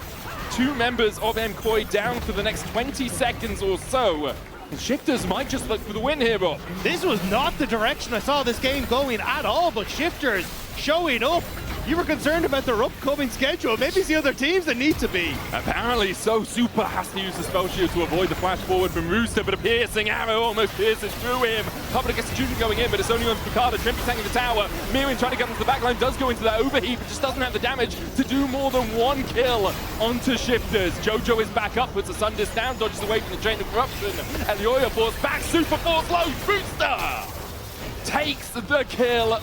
2 members of MKOI down for the next 20 seconds or so. And Shifters might just look for the win here, Rob. This was not the direction I saw this game going at all, but Shifters showing up. You were concerned about their upcoming schedule. Maybe it's the other teams that need to be. Apparently so. Super has to use the spell shield to avoid the flash forward from Rooster, but a piercing arrow almost pierces through him. Public execution going in, but it's only on Picard. Trimby tanking the tower. Mirwin trying to get onto the backline, does go into that overheat, but just doesn't have the damage to do more than 1 kill onto Shifters. Jojo is back up, puts the Sundis down, dodges away from the chain of corruption. Elioya falls back, Super Force low. Rooster takes the kill.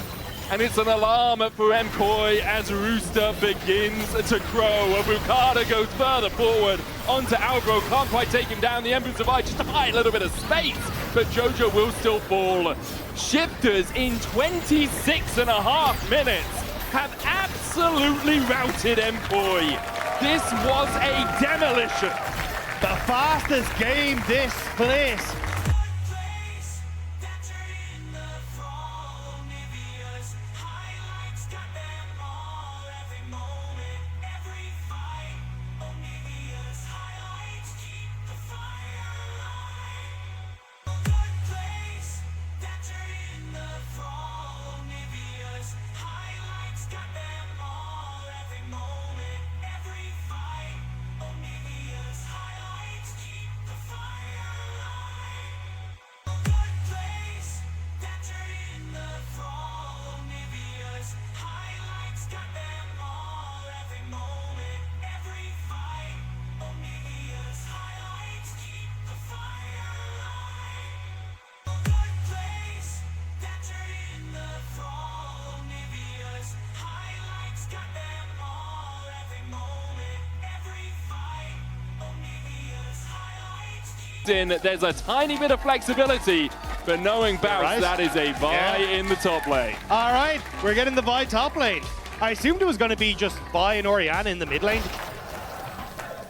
And it's an alarm for MKOI as Rooster begins to crow. Bukada goes further forward onto Alvaro, can't quite take him down. The Embers Divide just to buy a little bit of space, but Jojo will still fall. Shifters in 26.5 minutes have absolutely routed MKOI. This was a demolition. The fastest game this place. There's a tiny bit of flexibility, but knowing Bounce, that is a Vi in the top lane. All right, we're getting the Vi top lane. I assumed it was going to be just Vi and Orianna in the mid lane.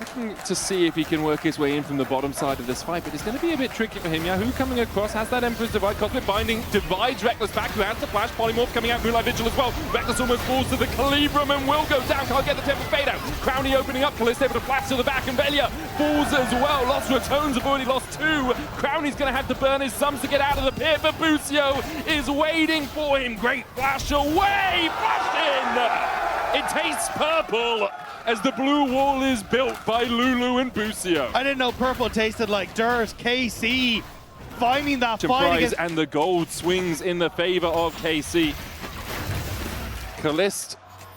Looking to see if he can work his way in from the bottom side of this fight, but it's going to be a bit tricky for him. Yahoo coming across, has that Emperor's Divide, Cosmic Binding, divides Reckless back, who has the flash, Polymorph coming out, Moonlight Vigil as well. Reckless almost falls to the Calibrum and will go down, can't get the Temple Fade out. Crowny opening up, Callisto able to flash to the back, and Velia falls as well. Lost Retones have already lost 2. Crowny's going to have to burn his sums to get out of the pit, but Busio is waiting for him. Great flash away, flash in! It tastes purple as the blue wall is built by Lulu and Busio. I didn't know purple tasted like Durs. KC finding that fight against... And the gold swings in the favor of KC. Callist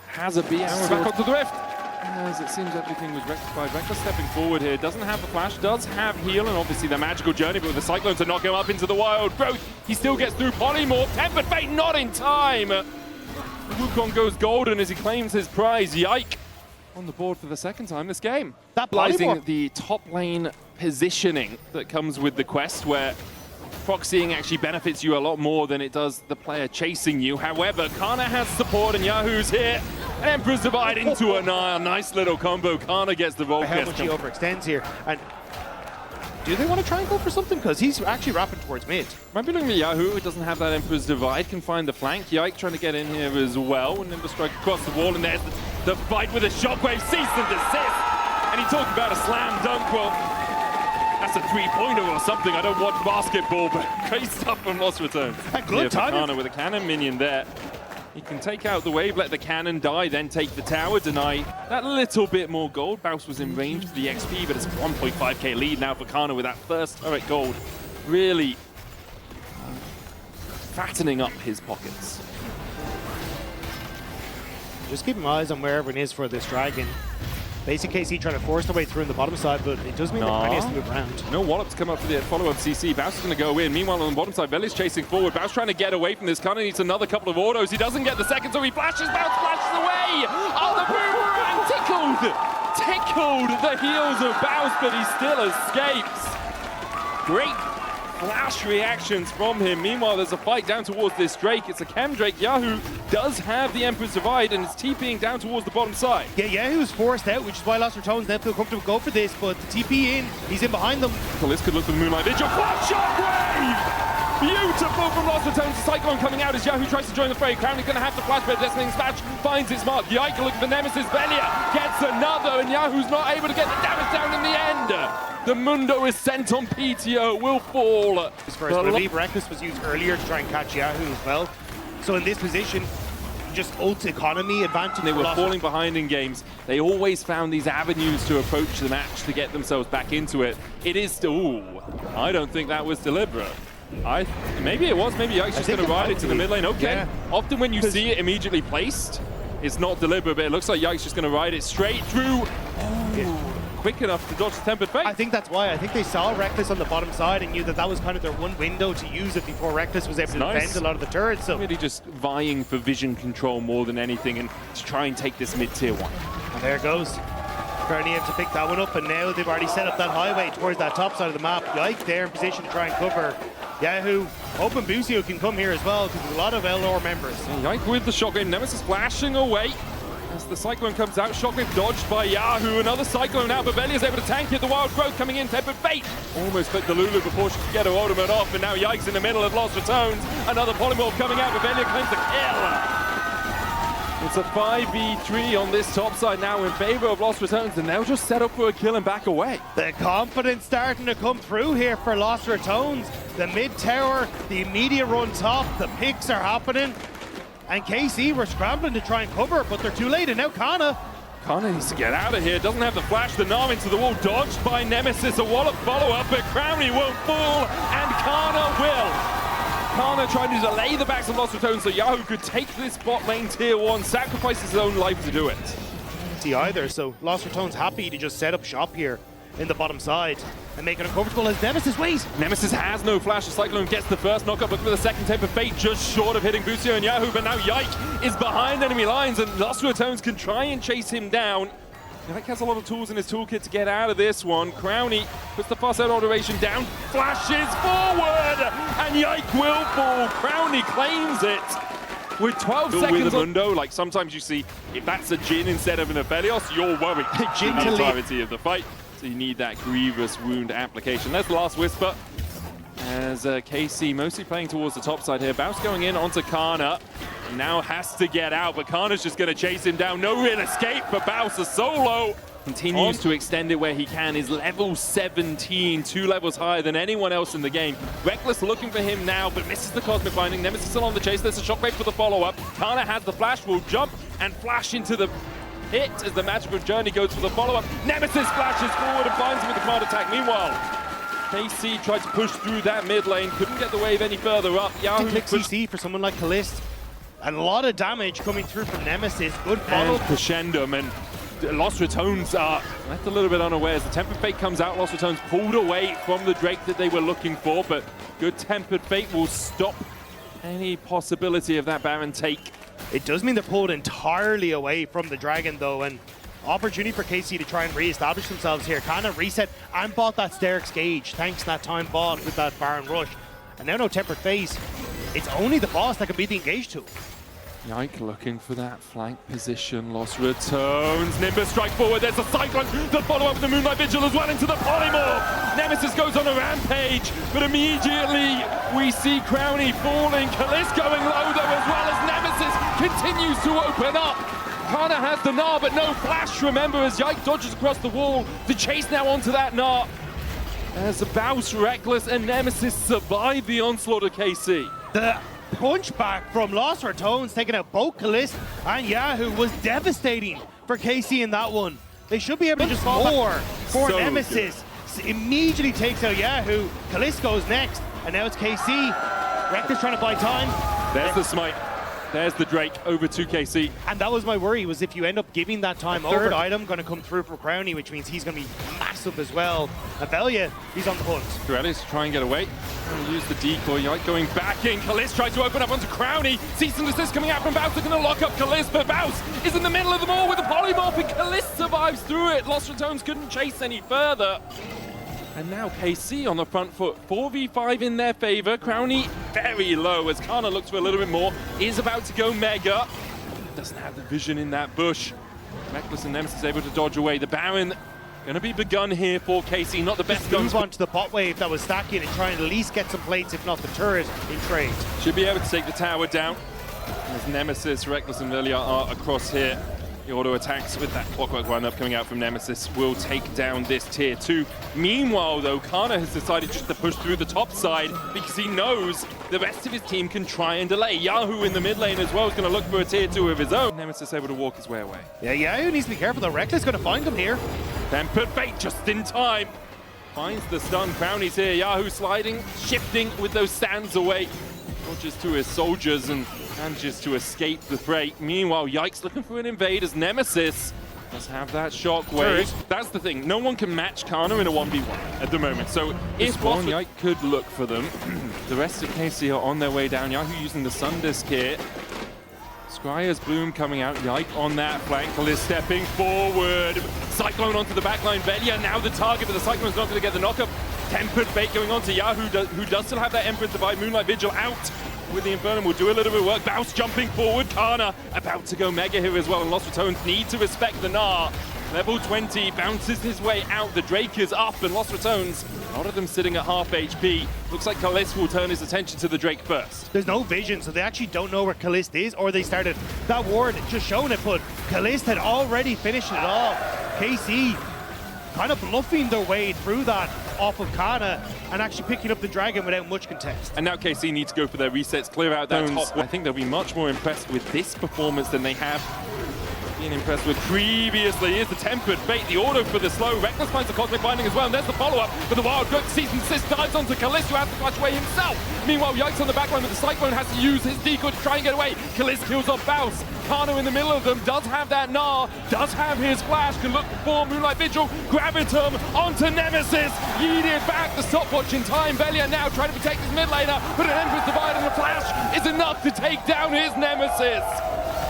has a beast. And we're back onto the Rift. As it seems everything was rectified. Reckless stepping forward here. Doesn't have the flash, does have heal, and obviously the magical journey, but with the Cyclone to knock him up into the wild growth. He still gets through Polymorph. Tempered Fate not in time. Wukong goes golden as he claims his prize. Yike on the board for the 2nd time this game. That Realizing the top lane positioning that comes with the quest, where proxying actually benefits you a lot more than it does the player chasing you. However, Kana has support and Yahoo's here. Emperor's Divide into a nice little combo. Kana gets the roll. How much he overextends here. And do they want to try and go for something? Because he's actually wrapping towards mid. Might be looking at Yahoo, who doesn't have that Emperor's Divide, can find the flank. Yike trying to get in here as well. And Nimble strike across the wall, and there's the fight with a shockwave. Cease and desist And he talked about a slam dunk. Well, that's a three-pointer or something. I don't watch basketball, but great stuff from Lost Returns. Good timing. Kana with a cannon minion there. He can take out the wave, let the cannon die, then take the tower, deny that little bit more gold. Baus was in range for the XP, but it's a 1.5k lead now for Kana with that first turret gold. Really fattening up his pockets. Just keeping eyes on where everyone is for this dragon. Basic KC trying to force their way through on the bottom side, but it does mean that Kanye has to move around. No Wallop's come up for the follow-up CC. Baus is going to go in. Meanwhile, on the bottom side, Veli's chasing forward. Baus trying to get away from this. Kana needs another couple of autos. He doesn't get the second, so he flashes. Baus flashes away. Oh, the boomerang tickled the heels of Baus, but he still escapes. Great flash reactions from him. Meanwhile, there's a fight down towards this Drake. It's a Chem Drake. Yahoo does have the Emperor's Divide and is TPing down towards the bottom side. Yeah, Yahoo's forced out, which is why Lost Tones then feel comfortable to go for this, but the TP in, he's in behind them. This could look for the Moonlight Vigil. Flash shockwave! Beautiful from Lost Tones. The Cyclone coming out as Yahoo tries to join the fray. Crowley's going to have the flash, but Destiny's Smash finds its mark. Yike looking for Nemesis. Velia gets another, and Yahoo's not able to get the damage down in the end. The Mundo is sent on PTO, will fall. His first, but I believe Reckless was used earlier to try and catch Yahoo as well. So in this position, just ult economy advantage. They were falling behind in games. They always found these avenues to approach the match to get themselves back into it. It is still, ooh, I don't think that was deliberate. Maybe it was, maybe Yike's just going to ride it to the mid lane. Okay, yeah. Often when you see it immediately placed, it's not deliberate, but it looks like Yike's just going to ride it straight through. Quick enough to dodge the Tempered Fate. I think that's why. I think they saw Reckless on the bottom side and knew that that was kind of their one window to use it before Reckless was able to defend a lot of the turrets. So really just vying for vision control more than anything and to try and take this mid-tier one. And there it goes. Currently able to pick that one up, and now they've already set up that highway towards that top side of the map. Yike there in position to try and cover Yahoo. Hoping Busio can come here as well, because there's a lot of LOR members. Yike with the shotgun. Nemesis flashing away. As the Cyclone comes out, Shockwave dodged by Yahoo. Another Cyclone out, but Velia is able to tank it. The Wild Growth coming in, Tempered Fate almost clipped the Lulu before she could get her ultimate off, and now Yike's in the middle of Lost Returns. Another Polymorph coming out, but Velia claims the kill. It's a 5v3 on this top side now in favor of Lost Returns, and they'll just set up for a kill and back away. The confidence starting to come through here for Lost Returns. The mid tower, the immediate run top, the picks are happening. And KC were scrambling to try and cover, but they're too late, and now Kana needs to get out of here. Doesn't have the flash. The Narm into the wall, dodged by Nemesis. A Wallop follow-up, but Crowley won't fall, and Kana will. Kana trying to delay the backs of Lost Returns so Yahoo could take this bot lane tier 1, sacrifices his own life to do it. See either, so Lost Returns happy to just set up shop here in the bottom side and make it uncomfortable as Nemesis waits. Nemesis has no flash. The Cyclone gets the first knockup, looking for the second Tempered Fate, just short of hitting Busio and Yahoo, but now Yike is behind enemy lines and Lost Returns can try and chase him down. Yike has a lot of tools in his toolkit to get out of this one. Crowney puts the fast out automation down, flashes forward, and Yike will fall. Crowney claims it. With 12 seconds with a Mundo, like sometimes you see, if that's a Jhin instead of an Aphelios, you're worried about the entirety of the fight. So you need that grievous wound application. That's the last Whisper. As KC mostly playing towards the top side here. Baus going in onto Kana. Now has to get out, but Kana's just going to chase him down. No real escape for Baus. A solo continues to extend it where he can. Is level 17, 2 levels higher than anyone else in the game. Reckless looking for him now, but misses the Cosmic Binding. Nemesis still on the chase. There's a Shockwave for the follow-up. Kana has the flash, will jump and flash into the hit as the Magical Journey goes for the follow-up. Nemesis flashes forward and finds him with the command attack. Meanwhile, KC tried to push through that mid lane, couldn't get the wave any further up. Yahoo click CC for someone like Kalist. And a lot of damage coming through from Nemesis. Good follow. And Crescendum, and Lost Returns are left a little bit unawares. The Tempered Fate comes out, Lost Returns pulled away from the Drake that they were looking for, but good Tempered Fate will stop any possibility of that Baron take. It does mean they're pulled entirely away from the Dragon, though, and opportunity for KC to try and re-establish themselves here. Kind of reset and bought that Sterix Gauge, thanks to that time bought with that Baron Rush. And now no Tempered Phase. It's only the boss that can beat the Engage tool. Yike looking for that flank position. Lost Returns. Nimbus strike forward. There's a Cyclone. The follow-up with the Moonlight Vigil as well into the Polymorph. Nemesis goes on a rampage, but immediately we see Crowney falling. Kalist going low though as well as Nemesis continues to open up. Kana has the Gnar, but no flash, remember, as Yike dodges across the wall. The chase now onto that Gnar. As Baus, Reckless, and Nemesis survive the onslaught of KC. The punchback from Lost Ratones taking out both Kalist and Yahoo was devastating for KC in that one. They should be able to just more for So Nemesis. Immediately takes out Yahoo. Kalist goes next, and now it's KC. Reckless trying to buy time. There's the smite. There's the Drake over to KC. And that was my worry, was if you end up giving that time third over, item going to come through for Crownie, which means he's going to be massive as well. Avelia, he's on the hunt. Duelis to try and get away. And use the decoy. Yike going back in. Kalist tries to open up onto Crownie. Cease and desist coming out from Baus. They're going to lock up Kalist, but Baus is in the middle of them all with a polymorph, and Kalist survives through it. Lost Ratones couldn't chase any further. And now KC on the front foot, 4v5 in their favor. Crownie very low as Kana looks for a little bit more. Is about to go Mega. Doesn't have the vision in that bush. Reckless and Nemesis able to dodge away. The Baron going to be begun here for KC. Not the best guns. Move on to the pot wave that was stacking and try and at least get some plates, if not the turret, in trade. Should be able to take the tower down. As Nemesis, Reckless and Lilia are across here. The auto attacks with that clockwork run-up coming out from Nemesis will take down this tier 2. Meanwhile, though, Kana has decided just to push through the top side because he knows the rest of his team can try and delay. Yahoo in the mid lane as well is going to look for a tier 2 of his own. Nemesis able to walk his way away. Yeah, Yahoo needs to be careful. The Reckless going to find him here. Then put bait just in time. Finds the stun. Crownie's here. Yahoo sliding, shifting with those stands away. Dodges to his soldiers and manages to escape the fray. Meanwhile, Yike's looking for an invade as Nemesis does have that shockwave. That's the thing. No one can match Kana in a 1v1 at the moment. So if one Yike could look for them, the rest of KC are on their way down. Yahoo using the Sun Disc here. Scryer's Bloom coming out. Yike on that flank. Kalist stepping forward. Cyclone onto the backline. Velia now the target, but the Cyclone's not going to get the knockup. Tempered bait going on to Yahoo, who does still have that Emperor Divide. Moonlight Vigil out with the Inferno will do a little bit of work. Baus jumping forward. Kana about to go Mega here as well. And Lost Ratones need to respect the Gnar. Level 20 bounces his way out. The Drake is up and Lost Ratones, a lot of them sitting at half HP. Looks like Kalist will turn his attention to the Drake first. There's no vision, so they actually don't know where Kalist is, or they started that ward just showing it, but Kalist had already finished it off. KC kind of bluffing their way through that off of Kana and actually picking up the dragon without much contest. And now KC need to go for their resets, clear out that top. I think they'll be much more impressed with this performance than they have been impressed with previously. Here's the tempered bait, the auto for the slow. Reckless finds the cosmic binding as well, and there's the follow-up for the wild good. Cease and desist dives onto Kalist, who has to clutch away himself. Meanwhile, Yike's on the backline, but the Cyclone has to use his decoy to try and get away. Kalist kills off Baus. Kana in the middle of them, does have that Gnar, does have his flash, can look for Moonlight Vigil. Gravitum onto Nemesis, yeeted back the stopwatch in time. Velia now trying to protect his mid laner, but an Emperor's Divide and a flash is enough to take down his Nemesis.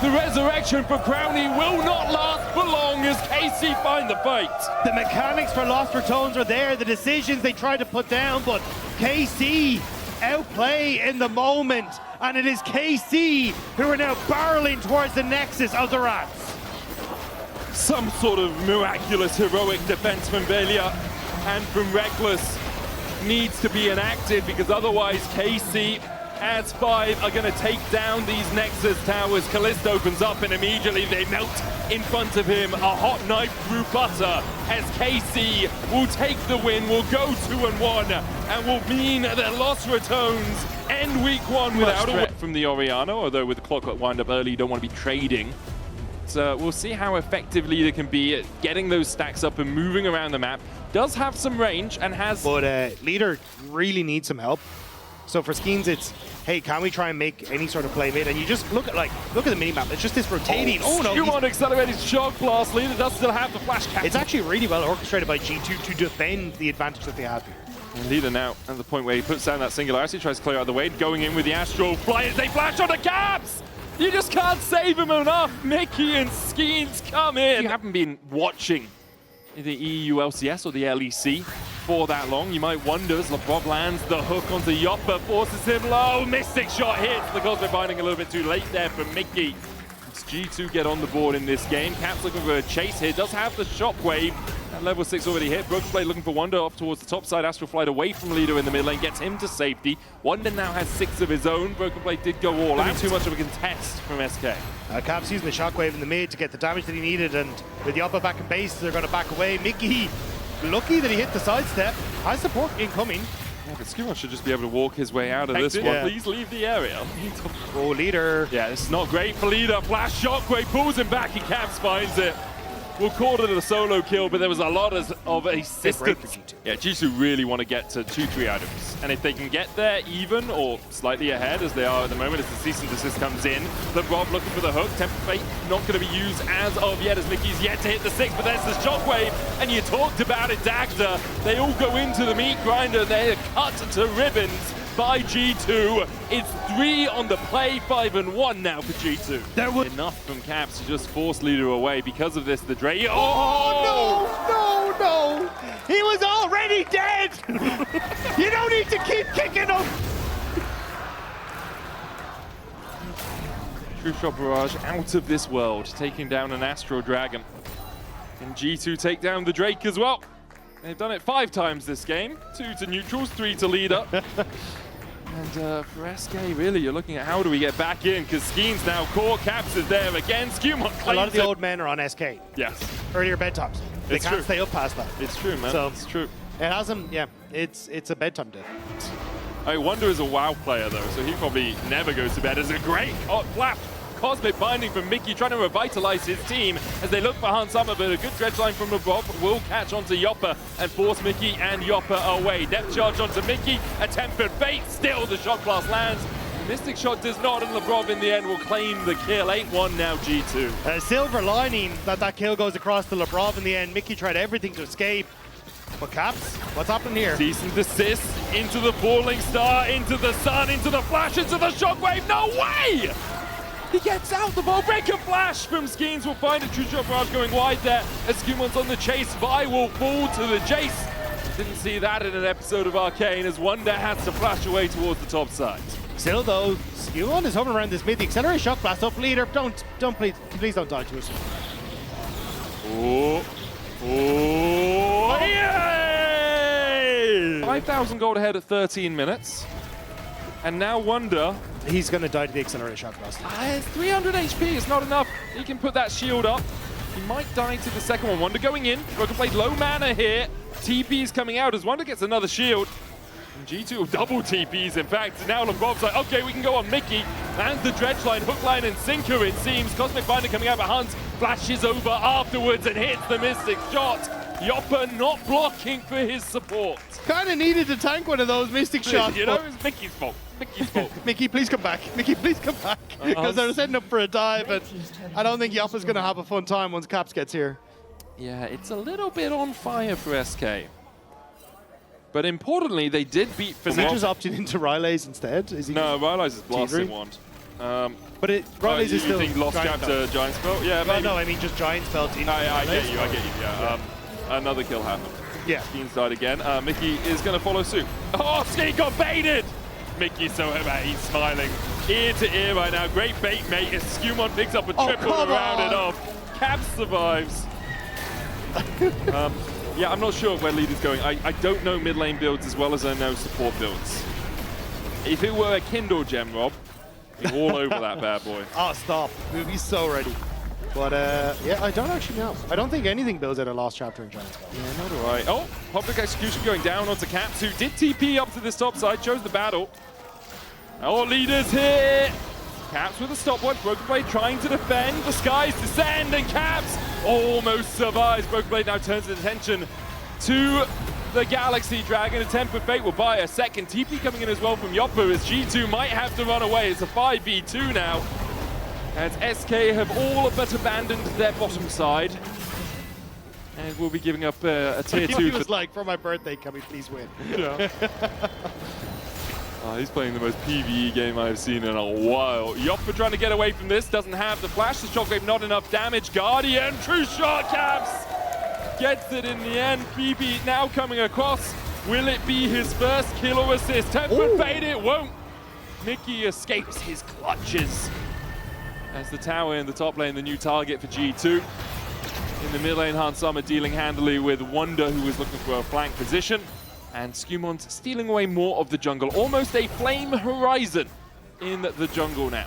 The resurrection for Crownie will not last for long as KC find the fight. The mechanics for Lost Ratones are there, the decisions they tried to put down, but KC outplay in the moment, and it is KC who are now barreling towards the nexus of the Rats. Some sort of miraculous heroic defense from Velia and from Reckless needs to be enacted, because otherwise KC as 5 are going to take down these Nexus towers. Kalist opens up and immediately they melt in front of him. A hot knife through butter as KC will take the win, will go 2-1, and will mean that Lost Ratones end week 1 without a threat from the Oriana, although with the clockwork wind up early, you don't want to be trading. So we'll see how effective Leader can be at getting those stacks up and moving around the map. Does have some range and has... But Leader really needs some help. So for Skeens, it's, hey, can we try and make any sort of play mid? And you just look at the minimap. It's just this rotating. Oh no! Human accelerated shock blast. Leader does still have the flash cap. It's actually really well orchestrated by G2 to defend the advantage that they have here. And Leader now at the point where he puts down that singularity, tries to clear out the way, going in with the Astral Fly as they flash on the caps. You just can't save him enough. Mickey and Skeens come in. If you haven't been watching the EU LCS or the LEC for that long, you might wonder as Labrov lands the hook onto Yoppa, forces him low. Mystic shot hits the Cosmic Binding a little bit too late there for Mickey. It's G2 get on the board in this game. Cap's looking for a chase here, does have the shockwave. That level 6 already hit. Broken Blade looking for Wonder off towards the top side. Astral Flight away from Leader in the mid lane, gets him to safety. Wonder now has 6 of his own. Broken Blade did go all out. Too much of a contest from SK. Caps using the Shockwave in the mid to get the damage that he needed, and with Yoppa back in base, they're going to back away. Mickey, lucky that he hit the sidestep. Has support incoming. Yeah, but Skewman should just be able to walk his way out of this one. Yeah. Please leave the area. Oh, Leader. Yeah, this is not great for Leader. Flash Shockwave pulls him back, and Caps finds it. We'll call it a solo kill, but there was a lot of assistance. Yeah, G2 really want to get to 2-3 items. And if they can get there even or slightly ahead, as they are at the moment, as the cease and desist comes in, LeBron looking for the hook. Temper Fate not going to be used as of yet, as Mickey's yet to hit the 6, but there's the Shockwave, and you talked about it, Dagda. They all go into the meat grinder, they're cut to ribbons by G2. It's 3 on the play, 5-1 now for G2. There was enough from Caps to just force Leader away. Because of this, the Dre. Oh, no! He was already dead! You don't need to keep kicking him! True Shot Barrage out of this world, taking down an Astro Dragon. Can G2 take down the Drake as well? They've done it 5 times this game. 2 to neutrals, 3 to Leader. And for SK, really, you're looking at how do we get back in, because Skeen's now caught, Caps is there again, Skewmont claims A lot of the old men are on SK. Yes. Earlier bedtimes. They It's can't true. stay up past that. It's true, man. So- It's true. It hasn't, yeah, it's a bedtime death. I Wonder is a WoW player, though, so he probably never goes to bed. It's a great flash. Cosmic Binding from Mickey, trying to revitalize his team as they look for Hans Summer, but a good dredge line from LeBron will catch onto Yoppa and force Mickey and Yoppa away. Depth charge onto Mickey, a Tempered Fate, still the shot blast lands. Mystic Shot does not, and LeBron in the end will claim the kill. 8-1 now G2. Silver lining that kill goes across to LeBron in the end. Mickey tried everything to escape. But Caps, what's happening here? Decent assist into the falling star, into the sun, into the flash, into the shockwave. No way! He gets out, the ball breaker flash from Skeens will find a true shot barrage going wide there as Skewmon's on the chase. Vi will fall to the chase. Didn't see that in an episode of Arcane as Wonder has to flash away towards the top side. Still though, Skewmon is hovering around this mid. The accelerated shock blast up. Leader, don't please don't die to us. Oh, yay! 5,000 gold ahead at 13 minutes. And now Wonder. He's going to die to the accelerated shock blast. 300 HP is not enough. He can put that shield up. He might die to the second one. Wonder going in. Broken Blade low mana here. TP's coming out as Wonder gets another shield. And G2 double TPs, in fact. Now LeBron's like, okay, we can go on Mickey. And the dredge line, hook line, and sinker, it seems. Cosmic Binder coming out, but Hans flashes over afterwards and hits the Mystic Shot. Yoppa not blocking for his support. Kind of needed to tank one of those Mystic shots. You know, it's Mickey's fault. Mickey's fault. Mickey, please come back. Mickey, please come back. Because they're setting up for a dive, but I don't think Yoppa's going to have a fun time once Caps gets here. Yeah, it's a little bit on fire for SK. But importantly, they did beat Is he just opting into Rylays instead? Is he? No, Rylays is blasting Teetering? wand. But Rylays you is still think Lost Giant Chapter Giant Spell? Yeah, Well, maybe. no, I mean just Giant Spell team. I get you, yeah. Another kill happened. Yeah. Skeens died again. Mickey is going to follow suit. Oh, Skeen got baited! Mickey's so happy, he's smiling. Ear to ear right now. Great bait, mate. As Skewmon picks up a triple to round it off. Caps survives. Yeah, I'm not sure where Leader's going. I don't know mid lane builds as well as I know support builds. If it were a Kindle gem, Rob, you'd be all over that bad boy. Oh, stop. We'll be so ready. But, yeah, I don't actually know. I don't think anything builds at a Lost Chapter in Giant Spell. Yeah, not alright. Oh, Public Execution going down onto Caps, who did TP up to this top side, chose the battle. Oh, Leader's here! Caps with a stopwatch, Broken Blade trying to defend, the skies descend, and Caps almost survives. Broken Blade now turns his attention to the Galaxy Dragon. A Tempered Fate will buy a second. TP coming in as well from Yoppa as G2 might have to run away. It's a 5v2 now. As SK have all but abandoned their bottom side. And we'll be giving up a tier 2 He to was like, for my birthday, can we please win? yeah. He's playing the most PvE game I've seen in a while. Yoppa trying to get away from this, doesn't have the flash. The shockwave, not enough damage. Guardian, true shot, Caps! Gets it in the end. BB now coming across. Will it be his first kill or assist? Tempered Fate, it won't. Mickey escapes his clutches. As the tower in the top lane, the new target for G2. In the mid lane, Hans Sommer dealing handily with Wonder, who was looking for a flank position. And Skumont stealing away more of the jungle. Almost a flame horizon in the jungle now.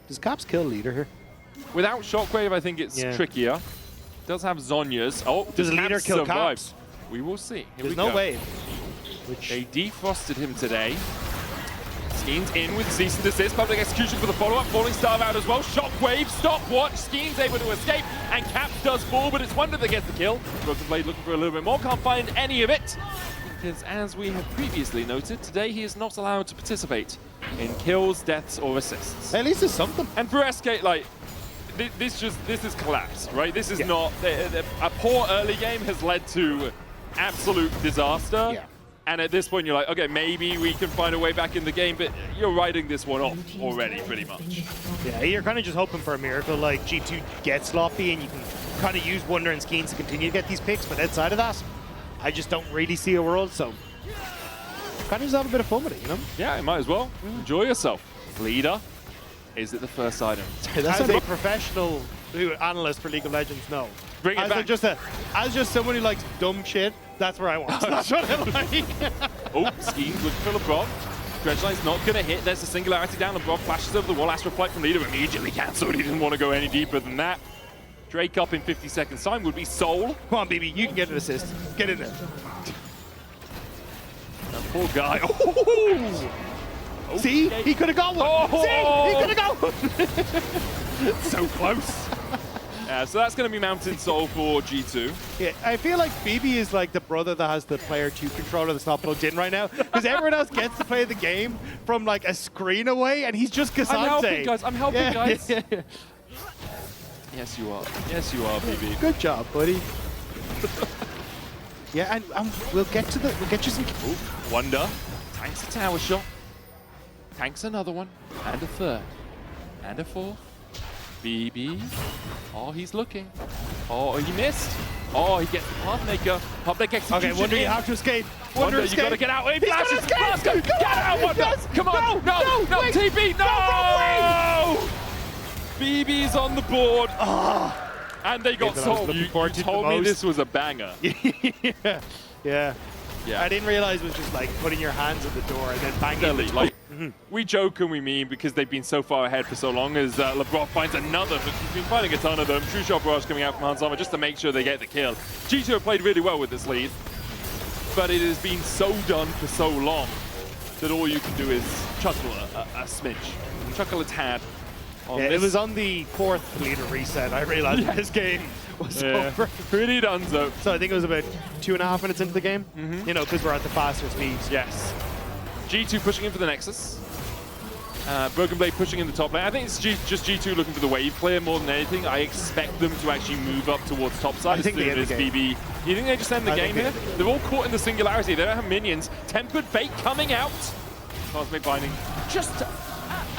Does Caps kill leader here? Without Shockwave, I think it's trickier. Does have Zhonya's. Oh, does leader Caps kill survive? Caps? We will see. Here There's we no go. way. They defrosted him today. Skeens in with cease and desist. Public execution for the follow-up. Falling Star out as well. Shockwave, stopwatch. Skeens able to escape. And Caps does fall, but it's Wonder that gets the kill. Broken Blade looking for a little bit more. Can't find any of it. Because as we have previously noted, today he is not allowed to participate in kills, deaths, or assists. At least it's something. And for SK, like, this is collapse, right? This is not... A poor early game has led to absolute disaster. Yeah. And at this point, you're like, okay, maybe we can find a way back in the game, but you're writing this one off already, pretty much. Yeah, you're kind of just hoping for a miracle, like G2 gets sloppy and you can kind of use Wonder and Skeens to continue to get these picks, but outside of that, I just don't really see a world, so kind of just have a bit of fun with it, you know? Yeah, you might as well. Enjoy yourself. Leader, is it the first item? As a professional analyst for League of Legends, no. Bring it back. As just someone who likes dumb shit, that's where I want. That's what I like. Oh, Skeens looking for LeBron. Dredgeline's not going to hit. There's a singularity down. LeBron flashes over the wall. Astral Flight from Leader immediately cancelled. He didn't want to go any deeper than that. Drake up in 50 seconds time would be Soul. Come on, BB, you can get an assist. Get in there. That poor guy. Oh! See? He could have got one. Oh! See? He could have got one. So close. So that's going to be Mountain Soul for G2. Yeah, I feel like BB is like the brother that has the player 2 controller that's not plugged in right now. Because everyone else gets to play the game from like a screen away, and he's just Cassante. I'm helping, guys. I'm helping, guys. Yeah. Yes, you are. Yes, you are, BB. Good job, buddy. Yeah, and we'll get you some. Ooh, Wonder tanks a tower shot. Tanks another one. And a third. And a fourth. BB. Oh, he's looking. Oh, he missed. Oh, he gets the Pathmaker. Pathmaker execution. Okay, Wonder, you have to escape. Wonder, you gotta get out. He flashes. Let's go. Get out, Wonder. Yes. Come on. No, wait. TP. No. BB's on the board. And they got sold. You told me this was a banger. Yeah. Yeah. I didn't realize it was just like putting your hands at the door and then banging the door. Like, we joke and we mean because they've been so far ahead for so long as LeBron finds another, but he's been finding a ton of them. True shot barrage coming out from Hans Sommer just to make sure they get the kill. G2 have played really well with this lead, but it has been so done for so long that all you can do is chuckle a smidge, chuckle a tad. It was on the 4th leader reset, I realized this game was over. Pretty donezo. So I think it was about 2.5 minutes into the game, you know, because we're at the faster speeds. Yes. G2 pushing in for the Nexus. Broken Blade pushing in the top lane. I think it's just G2 looking for the wave clear more than anything. I expect them to actually move up towards top side as soon as BB. You think they just end the game here? They're all caught in the singularity. They don't have minions. Tempered Fate coming out. Cosmic Binding just a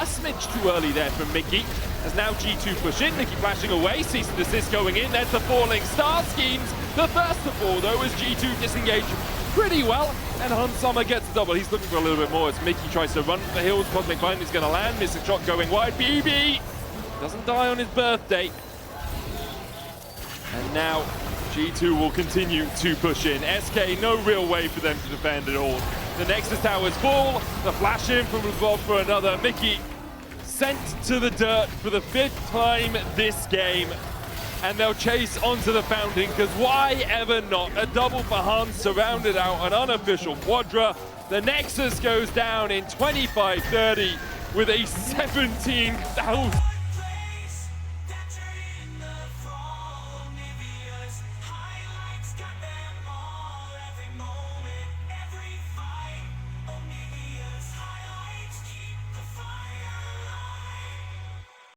smidge too early there from Mickey. As now G2 push in, Mickey flashing away, cease and desist going in, there's the falling star schemes. The first to fall though as G2 disengage pretty well, and Hans Sommer gets the double. He's looking for a little bit more as Mickey tries to run for the hills. Cosmic Binding's going to land, missing shot going wide. BB doesn't die on his birthday. And now G2 will continue to push in. SK, no real way for them to defend at all. The Nexus towers fall, the flash in from LeBron for another. Mickey sent to the dirt for the 5th time this game. And they'll chase onto the fountain, because why ever not? A double for Hans, surrounded out, an unofficial quadra. The Nexus goes down in 25-30 with a 17,000.